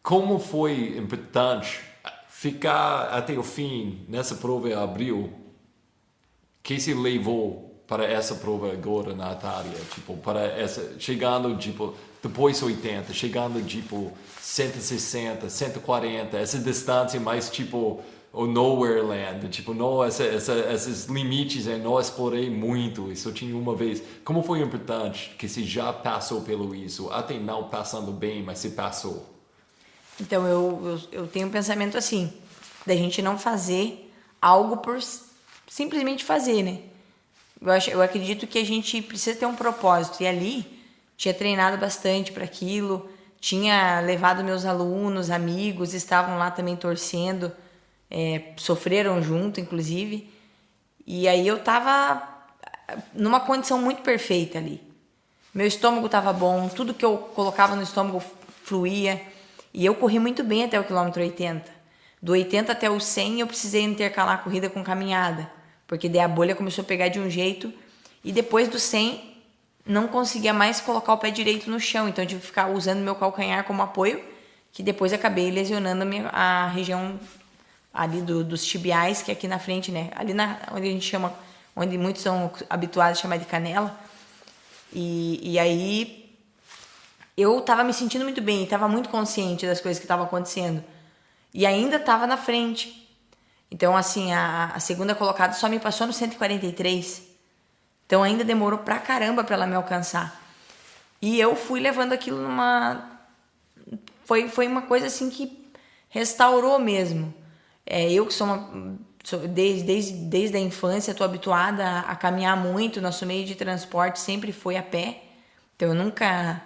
Como foi importante ficar até o fim nessa prova em abril? Que se levou para essa prova agora na Itália? Chegando, depois 80, chegando, 160, 140, essa distância mais, o nowhere land, esses limites eu não explorei muito, isso eu tinha uma vez. Como foi importante que você já passou pelo isso, até não passando bem, mas você passou? Então, eu tenho um pensamento assim, da gente não fazer algo por simplesmente fazer, né? Eu acredito que a gente precisa ter um propósito. E ali, tinha treinado bastante para aquilo, tinha levado meus alunos, amigos, estavam lá também torcendo, sofreram junto, inclusive. E aí eu tava numa condição muito perfeita ali. Meu estômago tava bom, tudo que eu colocava no estômago fluía. E eu corri muito bem até o quilômetro 80. Do 80 até o 100 eu precisei intercalar a corrida com caminhada, porque daí a bolha começou a pegar de um jeito. E depois do 100 não conseguia mais colocar o pé direito no chão, então eu tive que ficar usando meu calcanhar como apoio, que depois acabei lesionando a região ali dos tibiais, que é aqui na frente, né? Ali onde a gente chama, onde muitos são habituados a chamar de canela. E aí eu tava me sentindo muito bem, tava muito consciente das coisas que estavam acontecendo. E ainda tava na frente. Então, assim, a segunda colocada só me passou no 143. Então ainda demorou pra caramba pra ela me alcançar. E eu fui levando aquilo Foi uma coisa assim que restaurou mesmo. Eu que desde a infância estou habituada a caminhar muito. Nosso meio de transporte sempre foi a pé. Então eu nunca...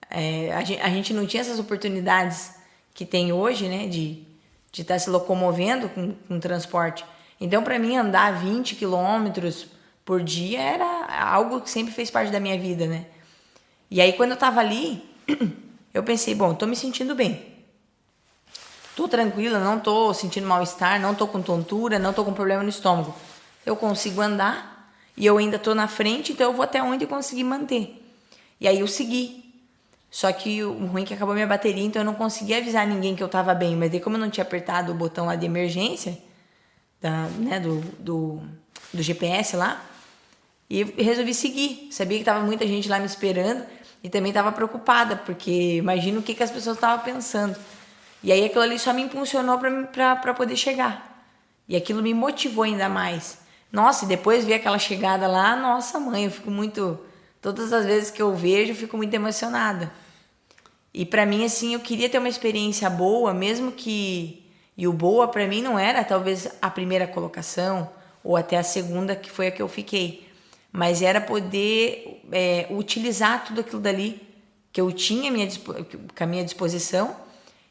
a gente não tinha essas oportunidades que tem hoje, né? De estar se locomovendo com transporte. Então, para mim, andar 20 quilômetros por dia era algo que sempre fez parte da minha vida, né? E aí, quando eu tava ali, eu pensei, bom, tô me sentindo bem. Tô tranquila, não tô sentindo mal-estar, não tô com tontura, não tô com problema no estômago. Eu consigo andar e eu ainda tô na frente, então eu vou até onde eu conseguir manter. E aí eu segui. Só que o ruim é que acabou minha bateria, então eu não consegui avisar ninguém que eu tava bem. Mas daí, como eu não tinha apertado o botão lá de emergência, do GPS lá, e resolvi seguir. Sabia que tava muita gente lá me esperando e também tava preocupada, porque imagino o que as pessoas estavam pensando. E aí aquilo ali só me impulsionou pra poder chegar. E aquilo me motivou ainda mais. Nossa, e depois ver aquela chegada lá, nossa mãe, eu fico muito... Todas as vezes que eu vejo, eu fico muito emocionada. E pra mim, assim, eu queria ter uma experiência boa, mesmo que... E o boa pra mim não era talvez a primeira colocação ou até a segunda, que foi a que eu fiquei. mas era poder utilizar tudo aquilo dali que eu tinha com a minha disposição,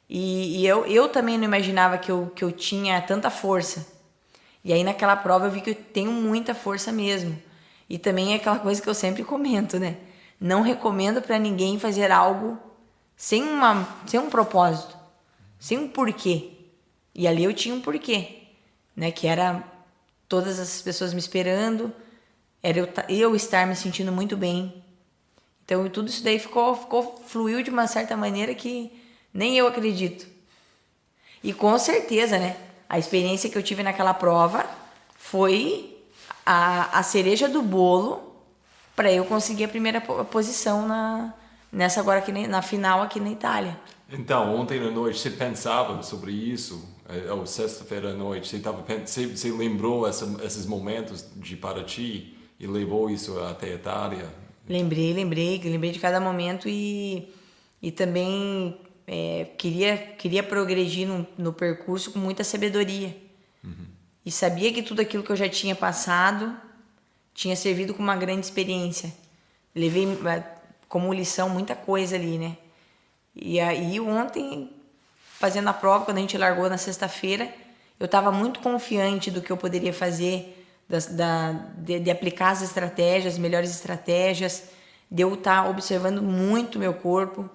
e eu também não imaginava que eu tinha tanta força. E aí naquela prova eu vi que eu tenho muita força mesmo. E também é aquela coisa que eu sempre comento, né? Não recomendo para ninguém fazer algo sem um propósito, sem um porquê. E ali eu tinha um porquê, né? Que era todas as pessoas me esperando, era eu estar me sentindo muito bem. Então tudo isso daí fluiu de uma certa maneira que nem eu acredito. E com certeza, né? A experiência que eu tive naquela prova foi a cereja do bolo para eu conseguir a primeira posição nessa agora aqui na final aqui na Itália. Então, ontem à noite você pensava sobre isso, ou sexta-feira à noite, você lembrou esses momentos de Paraty e levou isso até a Itália? Lembrei de cada momento e também queria progredir no percurso com muita sabedoria. E sabia que tudo aquilo que eu já tinha passado tinha servido como uma grande experiência. Levei como lição muita coisa ali, né? E aí ontem, fazendo a prova, quando a gente largou na sexta-feira, eu estava muito confiante do que eu poderia fazer, de aplicar as estratégias, melhores estratégias, de eu estar observando muito meu corpo.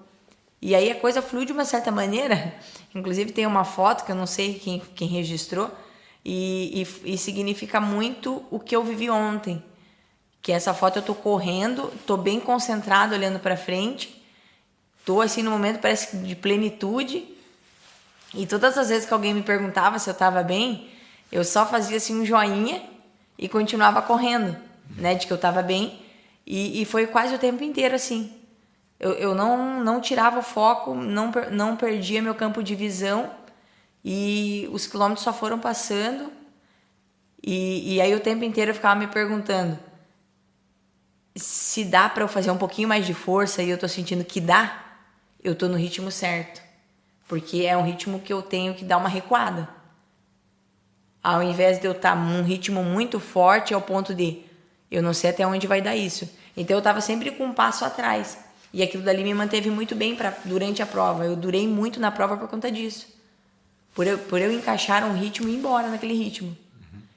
E aí a coisa fluiu de uma certa maneira. Inclusive tem uma foto que eu não sei quem registrou, e significa muito o que eu vivi ontem. Que essa foto eu tô correndo, tô bem concentrado olhando para frente, tô assim no momento parece de plenitude, e todas as vezes que alguém me perguntava se eu tava bem, eu só fazia assim um joinha e continuava correndo, né, de que eu tava bem, e foi quase o tempo inteiro assim. Eu não tirava o foco, não perdia meu campo de visão, e os quilômetros só foram passando, e aí o tempo inteiro eu ficava me perguntando se dá para eu fazer um pouquinho mais de força, e eu tô sentindo que dá, eu tô no ritmo certo. Porque é um ritmo que eu tenho que dar uma recuada. Ao invés de eu estar num ritmo muito forte ao ponto de eu não sei até onde vai dar isso. Então eu tava sempre com um passo atrás. E aquilo dali me manteve muito bem durante a prova. Eu durei muito na prova por conta disso. Por eu encaixar um ritmo e ir embora naquele ritmo.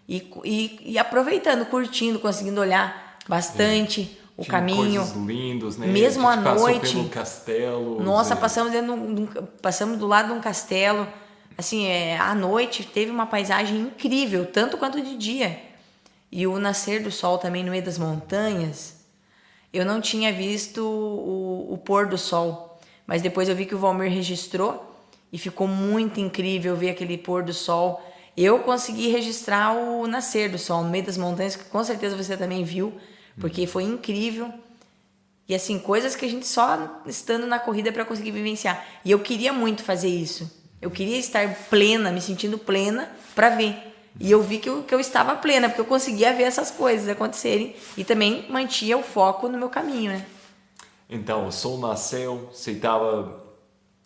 E aproveitando, curtindo, conseguindo olhar bastante o caminho. Coisas lindas, né? Mesmo à noite. Passou pelo castelo. Nossa, passamos do lado de um castelo. Assim, à noite teve uma paisagem incrível, tanto quanto de dia. E o nascer do sol também no meio das montanhas. Eu não tinha visto o pôr do sol, mas depois eu vi que o Valmir registrou e ficou muito incrível ver aquele pôr do sol. Eu consegui registrar o nascer do sol no meio das montanhas, que com certeza você também viu, porque foi incrível. E assim, coisas que a gente só estando na corrida para conseguir vivenciar. E eu queria muito fazer isso. Eu queria estar plena, me sentindo plena para ver. E eu vi que eu estava plena, porque eu conseguia ver essas coisas acontecerem e também mantinha o foco no meu caminho, né? Então, o sol nasceu, você estava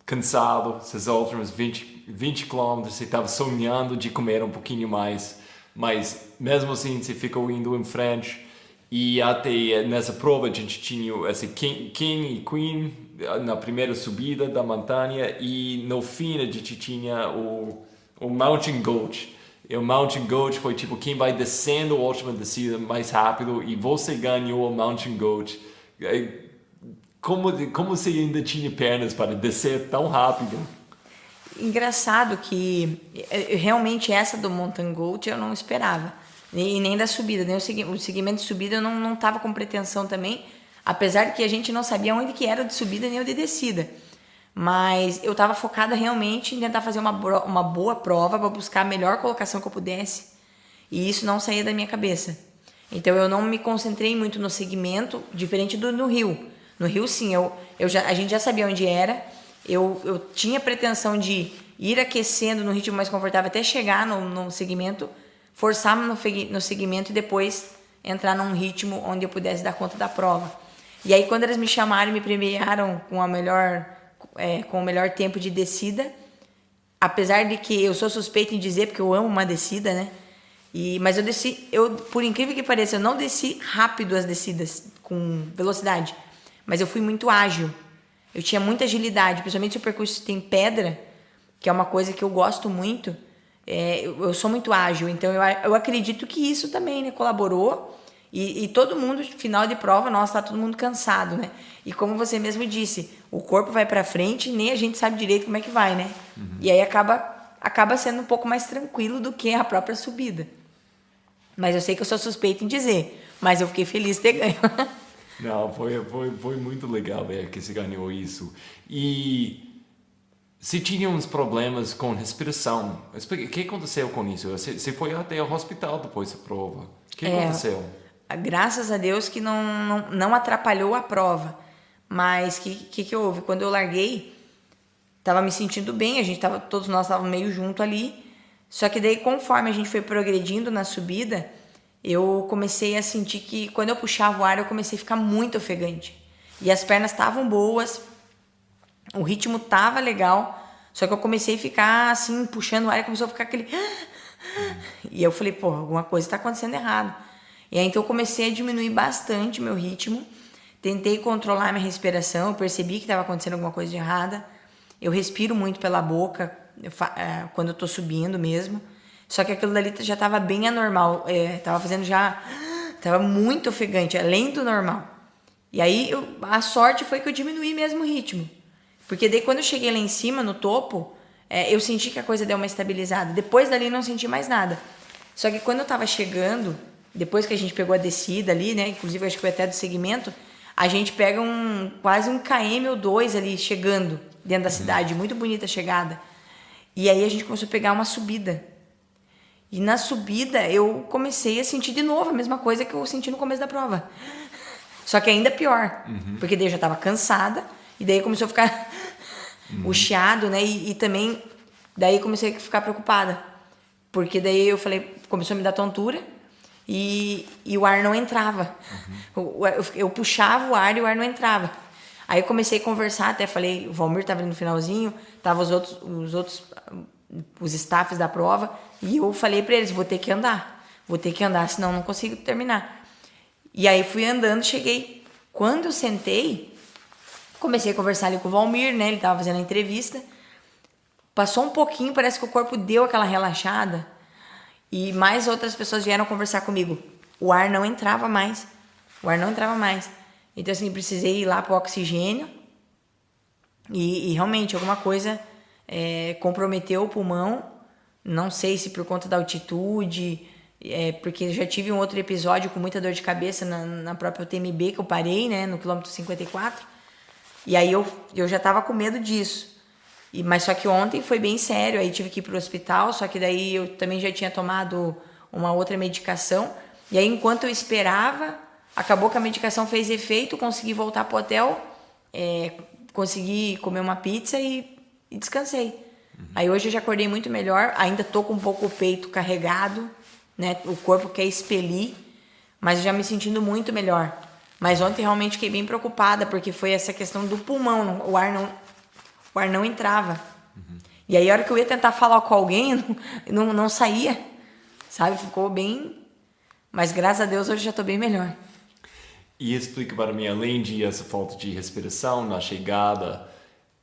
cansado, esses últimos 20 quilômetros, você estava sonhando de comer um pouquinho mais, mas mesmo assim você ficou indo em frente. E até nessa prova a gente tinha esse King e Queen na primeira subida da montanha, e no fim a gente tinha o Mountain Goat. E o Mountain Goat foi tipo quem vai descendo a última descida mais rápido, e você ganhou o Mountain Goat. Como você ainda tinha pernas para descer tão rápido? Engraçado que realmente essa do Mountain Goat eu não esperava. E nem da subida, nem o segmento de subida eu não estava com pretensão também, apesar de que a gente não sabia onde que era de subida nem o de descida. Mas eu estava focada realmente em tentar fazer uma boa prova para buscar a melhor colocação que eu pudesse, e isso não saía da minha cabeça. Então eu não me concentrei muito no segmento, diferente no Rio. No Rio sim, a gente já sabia onde era, eu tinha pretensão de ir aquecendo no ritmo mais confortável até chegar no segmento, forçar no segmento e depois entrar num ritmo onde eu pudesse dar conta da prova. E aí quando eles me chamaram e me premiaram com o melhor tempo de descida, apesar de que eu sou suspeita em dizer, porque eu amo uma descida, né? Mas eu desci, por incrível que pareça, eu não desci rápido as descidas, com velocidade, mas eu fui muito ágil. Eu tinha muita agilidade, principalmente se o percurso tem pedra, que é uma coisa que eu gosto muito. Eu sou muito ágil, então eu acredito que isso também, né, colaborou. E todo mundo, final de prova, nossa, tá todo mundo cansado, né? E como você mesmo disse, o corpo vai pra frente e nem a gente sabe direito como é que vai, né? E aí acaba sendo um pouco mais tranquilo do que a própria subida. Mas eu sei que eu sou suspeita em dizer, mas eu fiquei feliz de ter ganho. Não, foi muito legal ver que você ganhou isso. E você tinha uns problemas com respiração. O que aconteceu com isso? Você foi até o hospital depois da prova. O que aconteceu? Graças a Deus que não atrapalhou a prova. Mas o que houve? Quando eu larguei, tava me sentindo bem, todos nós estávamos meio junto ali. Só que daí, conforme a gente foi progredindo na subida, eu comecei a sentir que quando eu puxava o ar, eu comecei a ficar muito ofegante. E as pernas estavam boas, o ritmo tava legal, só que eu comecei a ficar assim, puxando o ar e começou a ficar aquele... E eu falei, pô, alguma coisa tá acontecendo errado. E aí então eu comecei a diminuir bastante meu ritmo, tentei controlar minha respiração, eu percebi que estava acontecendo alguma coisa de errada. Eu respiro muito pela boca, quando eu tô subindo mesmo. Só que aquilo dali já tava bem anormal, tava muito ofegante, além do normal. E aí a sorte foi que eu diminuí mesmo o ritmo. Porque daí quando eu cheguei lá em cima, no topo, eu senti que a coisa deu uma estabilizada. Depois dali não senti mais nada. Só que quando eu tava chegando, depois que a gente pegou a descida ali, né? Inclusive acho que foi até do segmento, a gente pega quase 1 km ou 2 ali chegando dentro da cidade. Muito bonita a chegada. E aí a gente começou a pegar uma subida. E na subida eu comecei a sentir de novo a mesma coisa que eu senti no começo da prova. Só que ainda pior. Porque daí eu já tava cansada. E daí começou a ficar o chiado, né? E também, daí comecei a ficar preocupada. Porque daí eu falei, começou a me dar tontura e o ar não entrava. Eu puxava o ar e o ar não entrava. Aí eu comecei a conversar, até falei, o Valmir tava ali no finalzinho, tava os staffs da prova, e eu falei pra eles, vou ter que andar, senão não consigo terminar. E aí fui andando, cheguei. Quando eu sentei, comecei a conversar ali com o Valmir, né? Ele tava fazendo a entrevista. Passou um pouquinho, parece que o corpo deu aquela relaxada. E mais outras pessoas vieram conversar comigo. O ar não entrava mais. Então, assim, precisei ir lá pro oxigênio. E realmente, alguma coisa comprometeu o pulmão. Não sei se por conta da altitude, porque já tive um outro episódio com muita dor de cabeça na própria UTMB, que eu parei, né, no quilômetro 54. E aí eu já tava com medo disso. Mas só que ontem foi bem sério, aí tive que ir pro hospital, só que daí eu também já tinha tomado uma outra medicação. E aí enquanto eu esperava, acabou que a medicação fez efeito, consegui voltar pro hotel, consegui comer uma pizza e descansei. Aí hoje eu já acordei muito melhor, ainda tô com um pouco o peito carregado, né? O corpo quer expelir, mas já me sentindo muito melhor. Mas ontem realmente fiquei bem preocupada, porque foi essa questão do pulmão, o ar não entrava. E aí a hora que eu ia tentar falar com alguém, não saía, sabe? Ficou bem... Mas graças a Deus hoje já tô bem melhor. E explica para mim, além de essa falta de respiração na chegada,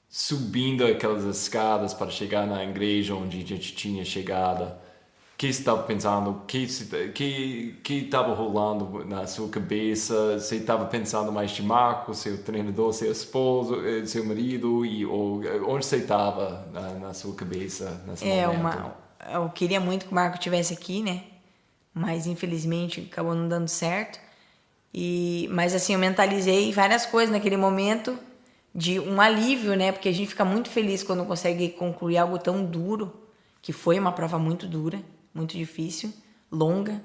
subindo aquelas escadas para chegar na igreja onde a gente tinha chegado, o que você estava pensando? O que estava rolando na sua cabeça? Você estava pensando mais de Marco, seu treinador, seu esposo, seu marido? Onde você estava na sua cabeça nesse momento? Eu queria muito que o Marco estivesse aqui, né? Mas infelizmente acabou não dando certo. Mas assim, eu mentalizei várias coisas naquele momento de um alívio, né? Porque a gente fica muito feliz quando consegue concluir algo tão duro, que foi uma prova muito dura, muito difícil, longa,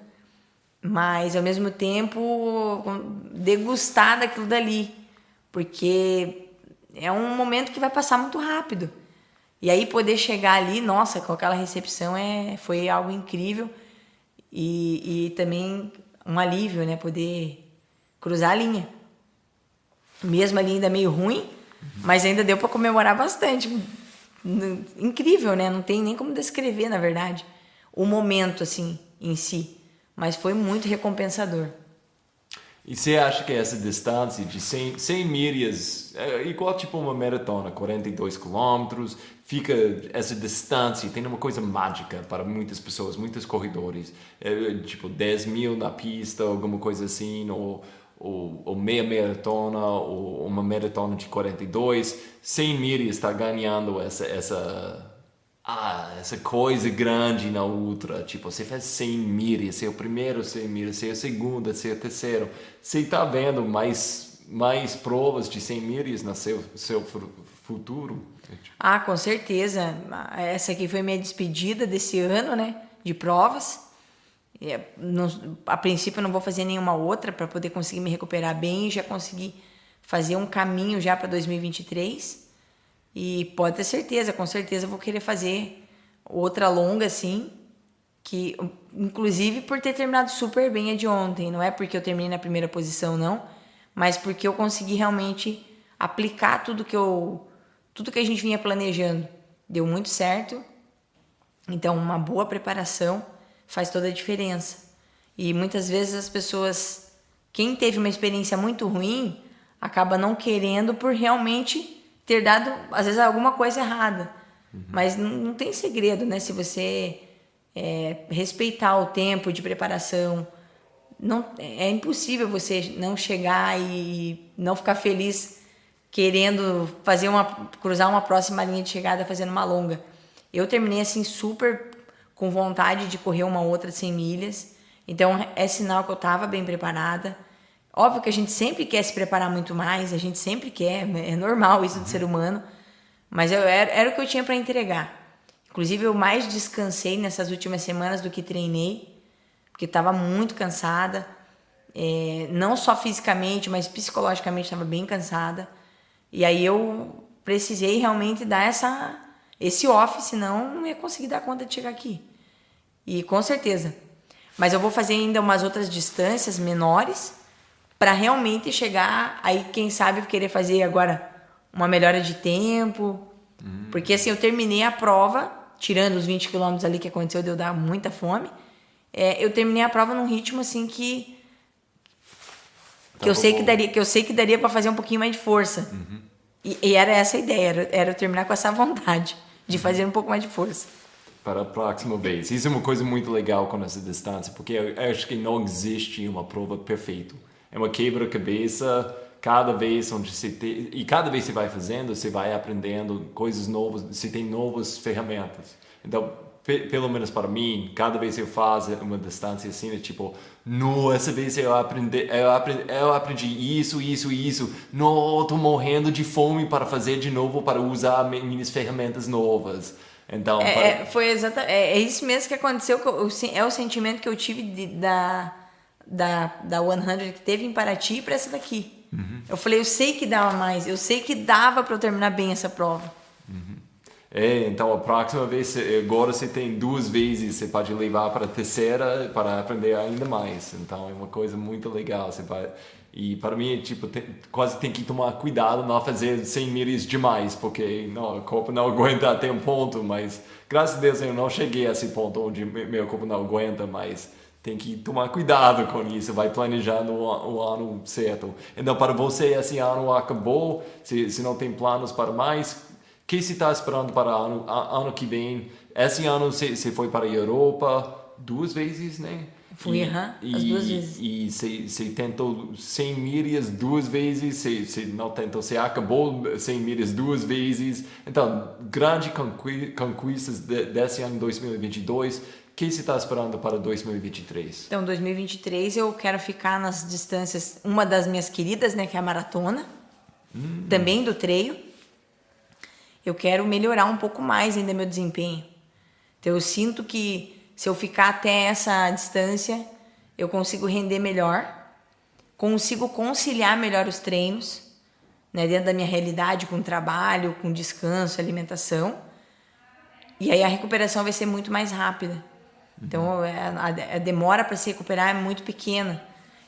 mas ao mesmo tempo degustar daquilo dali, porque é um momento que vai passar muito rápido. E aí poder chegar ali, nossa, com aquela recepção foi algo incrível e também um alívio, né? Poder cruzar a linha. Mesmo ali ainda meio ruim, mas ainda deu para comemorar bastante. Incrível, né? Não tem nem como descrever, na verdade, o momento, assim. em si, mas foi muito recompensador. E você acha que essa distância de 100 milhas, é igual tipo uma maratona, 42 quilômetros, fica essa distância, tem uma coisa mágica para muitas pessoas, muitos corredores, tipo 10 mil na pista, alguma coisa assim, ou meia maratona, ou uma maratona de 42, 100 milhas está ganhando essa coisa grande na outra, tipo, você faz 100 milhas, você é o primeiro 100 milhas, você é o segundo, você é o terceiro, você está vendo mais provas de 100 milhas no seu futuro? Ah, com certeza, essa aqui foi minha despedida desse ano, né, de provas. A princípio eu não vou fazer nenhuma outra para poder conseguir me recuperar bem e já conseguir fazer um caminho já para 2023. E pode ter certeza, com certeza eu vou querer fazer outra longa assim, que inclusive por ter terminado super bem a de ontem, não é porque eu terminei na primeira posição não, mas porque eu consegui realmente aplicar tudo que a gente vinha planejando. Deu muito certo. Então uma boa preparação faz toda a diferença. E muitas vezes as pessoas, quem teve uma experiência muito ruim, acaba não querendo por realmente ter dado, às vezes, alguma coisa errada. Mas não tem segredo, né? Se você respeitar o tempo de preparação, é impossível você não chegar e não ficar feliz querendo cruzar uma próxima linha de chegada fazendo uma longa. Eu terminei assim super com vontade de correr uma outra de 100 milhas. Então é sinal que eu estava bem preparada. Óbvio que a gente sempre quer se preparar muito mais, a gente sempre quer, é normal isso do ser humano, mas era o que eu tinha para entregar. Inclusive eu mais descansei nessas últimas semanas do que treinei, porque estava muito cansada, não só fisicamente, mas psicologicamente estava bem cansada. E aí eu precisei realmente dar esse off, senão não ia conseguir dar conta de chegar aqui. E com certeza. Mas eu vou fazer ainda umas outras distâncias menores, para realmente chegar, aí quem sabe querer fazer agora uma melhora de tempo, porque assim, eu terminei a prova, tirando os 20 quilômetros ali que aconteceu de eu dar muita fome, eu terminei a prova num ritmo assim que eu sei que daria para fazer um pouquinho mais de força, e era essa a ideia, era eu terminar com essa vontade de fazer um pouco mais de força. Para a próxima vez. Isso é uma coisa muito legal com essa distância, porque eu acho que não existe uma prova perfeita. É uma quebra-cabeça, cada vez onde e cada vez você vai fazendo, você vai aprendendo coisas novas, você tem novas ferramentas. Então, pelo menos para mim, cada vez que eu faço uma distância assim, é tipo, não, essa vez eu aprendi isso, não, estou morrendo de fome para fazer de novo, para usar minhas ferramentas novas. Então, foi exatamente, isso mesmo que aconteceu, é o sentimento que eu tive da 100 que teve em Paraty para essa daqui. Eu falei, eu sei que dava mais, eu sei que dava para eu terminar bem essa prova. Então a próxima vez, agora você tem 2 vezes, você pode levar para a terceira para aprender ainda mais. Então é uma coisa muito legal. E para mim, tipo, quase tem que tomar cuidado não fazer 100 milhas demais, porque o corpo não aguenta até um ponto, mas graças a Deus eu não cheguei a esse ponto onde meu corpo não aguenta, mas tem que tomar cuidado com isso, vai planejando o ano certo. Então, para você, esse ano acabou, se não tem planos para mais, o que você está esperando para ano que vem? Esse ano você foi para a Europa 2 vezes, né? Fui, as 2 vezes. E você tentou 100 milhas 2 vezes, você não tentou, você acabou 100 milhas 2 vezes. Então, grandes conquistas desse ano 2022. O que você está esperando para 2023? Então, 2023 eu quero ficar nas distâncias, uma das minhas queridas, né, que é a maratona, também do treino. Eu quero melhorar um pouco mais ainda meu desempenho. Então, eu sinto que se eu ficar até essa distância, eu consigo render melhor, consigo conciliar melhor os treinos, né, dentro da minha realidade, com trabalho, com descanso, alimentação. E aí a recuperação vai ser muito mais rápida. Então, a demora para se recuperar é muito pequena.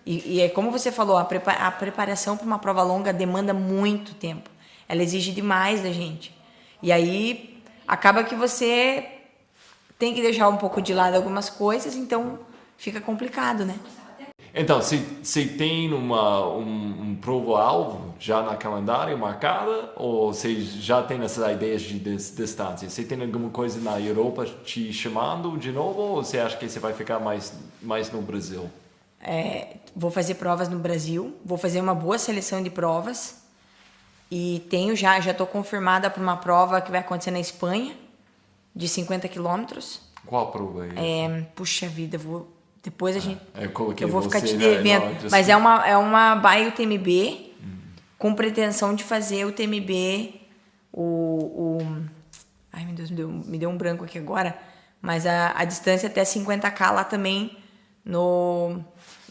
E é como você falou, a preparação para uma prova longa demanda muito tempo. Ela exige demais da gente. E aí, acaba que você tem que deixar um pouco de lado algumas coisas, então fica complicado, né? Então, você tem um prova-alvo já na calendário marcada ou você já tem essas ideias de distância? Você tem alguma coisa na Europa te chamando de novo ou você acha que você vai ficar mais no Brasil? Vou fazer provas no Brasil, vou fazer uma boa seleção de provas e já estou confirmada para uma prova que vai acontecer na Espanha, de 50 quilômetros. Qual prova é? Puxa vida, depois Eu vou ficar te né? devendo. Não, Mas é uma Bio TMB com pretensão de fazer o TMB, ai meu Deus, me deu um branco aqui agora, mas a distância até 50km lá também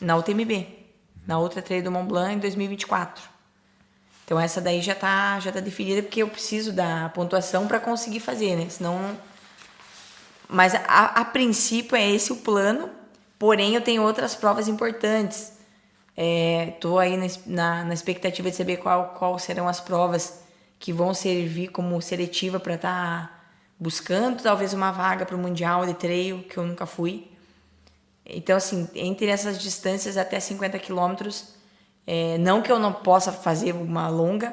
na UTMB, na Ultra Trail do Mont Blanc em 2024. Então essa daí já tá definida porque eu preciso da pontuação para conseguir fazer, né? Senão... Mas a princípio é esse o plano, porém eu tenho outras provas importantes. Tô aí na expectativa de saber qual serão as provas que vão servir como seletiva para estar buscando talvez uma vaga para o Mundial de Trail, que eu nunca fui. Então, assim, entre essas distâncias até 50 quilômetros, não que eu não possa fazer uma longa,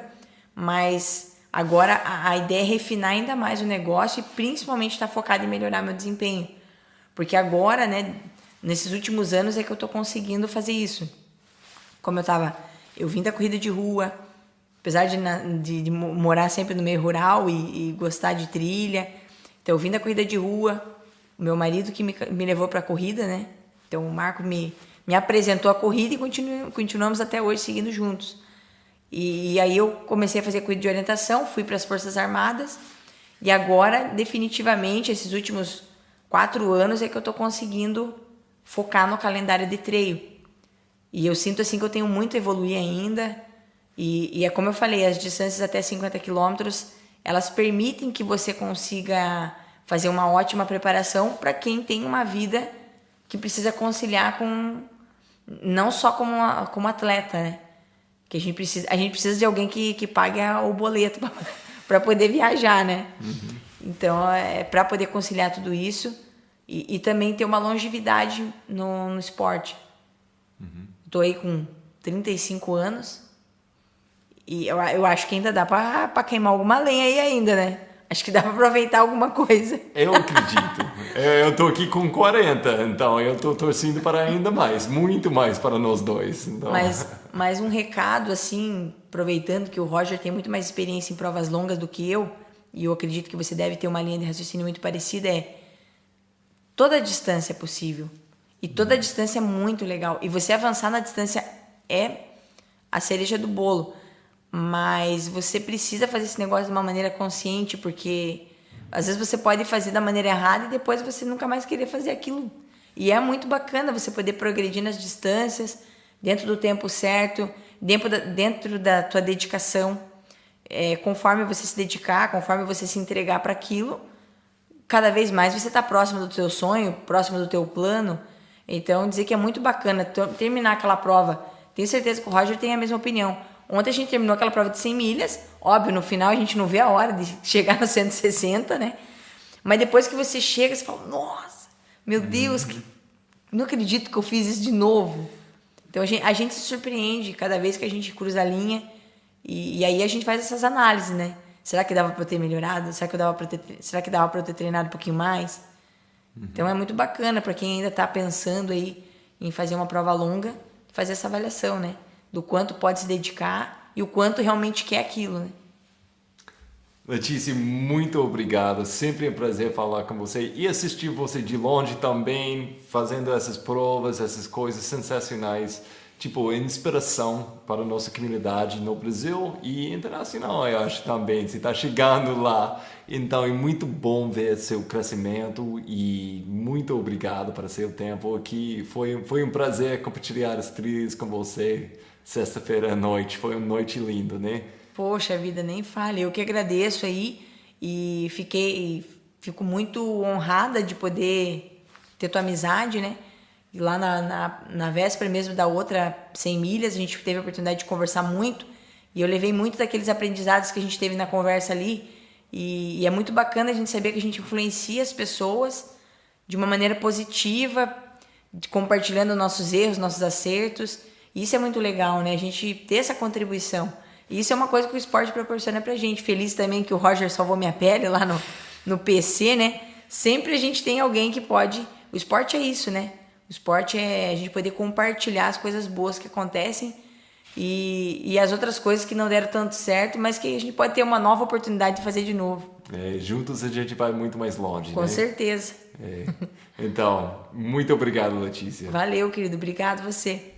mas agora a ideia é refinar ainda mais o negócio e principalmente estar focado em melhorar meu desempenho. Porque agora, né, nesses últimos anos é que eu estou conseguindo fazer isso. Como eu vim da corrida de rua, apesar de morar sempre no meio rural e gostar de trilha. Então eu vim da corrida de rua, o meu marido que me levou para a corrida, né? Então o Marco me apresentou a corrida e continuamos até hoje seguindo juntos. E aí eu comecei a fazer corrida de orientação, fui para as Forças Armadas e agora, definitivamente, esses últimos 4 anos é que eu estou conseguindo focar no calendário de trail. E eu sinto assim que eu tenho muito a evoluir ainda. E é como eu falei, as distâncias até 50 quilômetros, elas permitem que você consiga fazer uma ótima preparação para quem tem uma vida que precisa conciliar com... Não só como atleta, né? Que a gente precisa de alguém que pague o boleto para poder viajar, né? Uhum. Então, para poder conciliar tudo isso e também ter uma longevidade no esporte. Uhum. Tô aí com 35 anos e eu acho que ainda dá para queimar alguma lenha aí ainda, né? Acho que dá para aproveitar alguma coisa. Eu acredito. Eu tô aqui com 40, então eu tô torcendo para ainda mais, muito mais para nós dois. Então... Mas um recado, assim, aproveitando que o Roger tem muito mais experiência em provas longas do que eu, e eu acredito que você deve ter uma linha de raciocínio muito parecida, toda distância é possível. E toda distância é muito legal. E você avançar na distância é a cereja do bolo. Mas você precisa fazer esse negócio de uma maneira consciente, porque às vezes você pode fazer da maneira errada e depois você nunca mais querer fazer aquilo. E é muito bacana você poder progredir nas distâncias, dentro do tempo certo, dentro da tua dedicação. Conforme você se dedicar, conforme você se entregar para aquilo, cada vez mais você está próximo do teu sonho, próximo do teu plano. Então, dizer que é muito bacana terminar aquela prova. Tenho certeza que o Roger tem a mesma opinião. Ontem a gente terminou aquela prova de 100 milhas. Óbvio, no final a gente não vê a hora de chegar no 160, né? Mas depois que você chega, você fala, nossa, meu Deus, não acredito que eu fiz isso de novo. Então a gente se surpreende cada vez que a gente cruza a linha. E aí a gente faz essas análises, né? Será que dava para eu ter melhorado? Será que dava para eu ter treinado um pouquinho mais? Então é muito bacana para quem ainda está pensando aí em fazer uma prova longa, fazer essa avaliação, né? Do quanto pode se dedicar e o quanto realmente quer aquilo, né? Letícia, muito obrigado. Sempre é um prazer falar com você e assistir você de longe também, fazendo essas provas, essas coisas sensacionais. Tipo, inspiração para a nossa comunidade no Brasil e internacional, eu acho também. Você está chegando lá, então é muito bom ver seu crescimento e muito obrigado por seu tempo aqui. Foi um prazer compartilhar as trilhas com você sexta-feira à noite. Foi uma noite linda, né? Poxa vida, nem fale. Eu que agradeço aí e fico muito honrada de poder ter tua amizade, né? E lá na véspera mesmo da outra 100 milhas, a gente teve a oportunidade de conversar muito. E eu levei muito daqueles aprendizados que a gente teve na conversa ali. E é muito bacana a gente saber que a gente influencia as pessoas de uma maneira positiva, compartilhando nossos erros, nossos acertos. Isso é muito legal, né? A gente ter essa contribuição. E isso é uma coisa que o esporte proporciona pra gente. Feliz também que o Roger salvou minha pele lá no PC, né? Sempre a gente tem alguém que pode... O esporte é isso, né? O esporte é a gente poder compartilhar as coisas boas que acontecem e as outras coisas que não deram tanto certo, mas que a gente pode ter uma nova oportunidade de fazer de novo. Juntos a gente vai muito mais longe, Com né? certeza. Então, muito obrigado, Letícia. Valeu, querido. Obrigado você.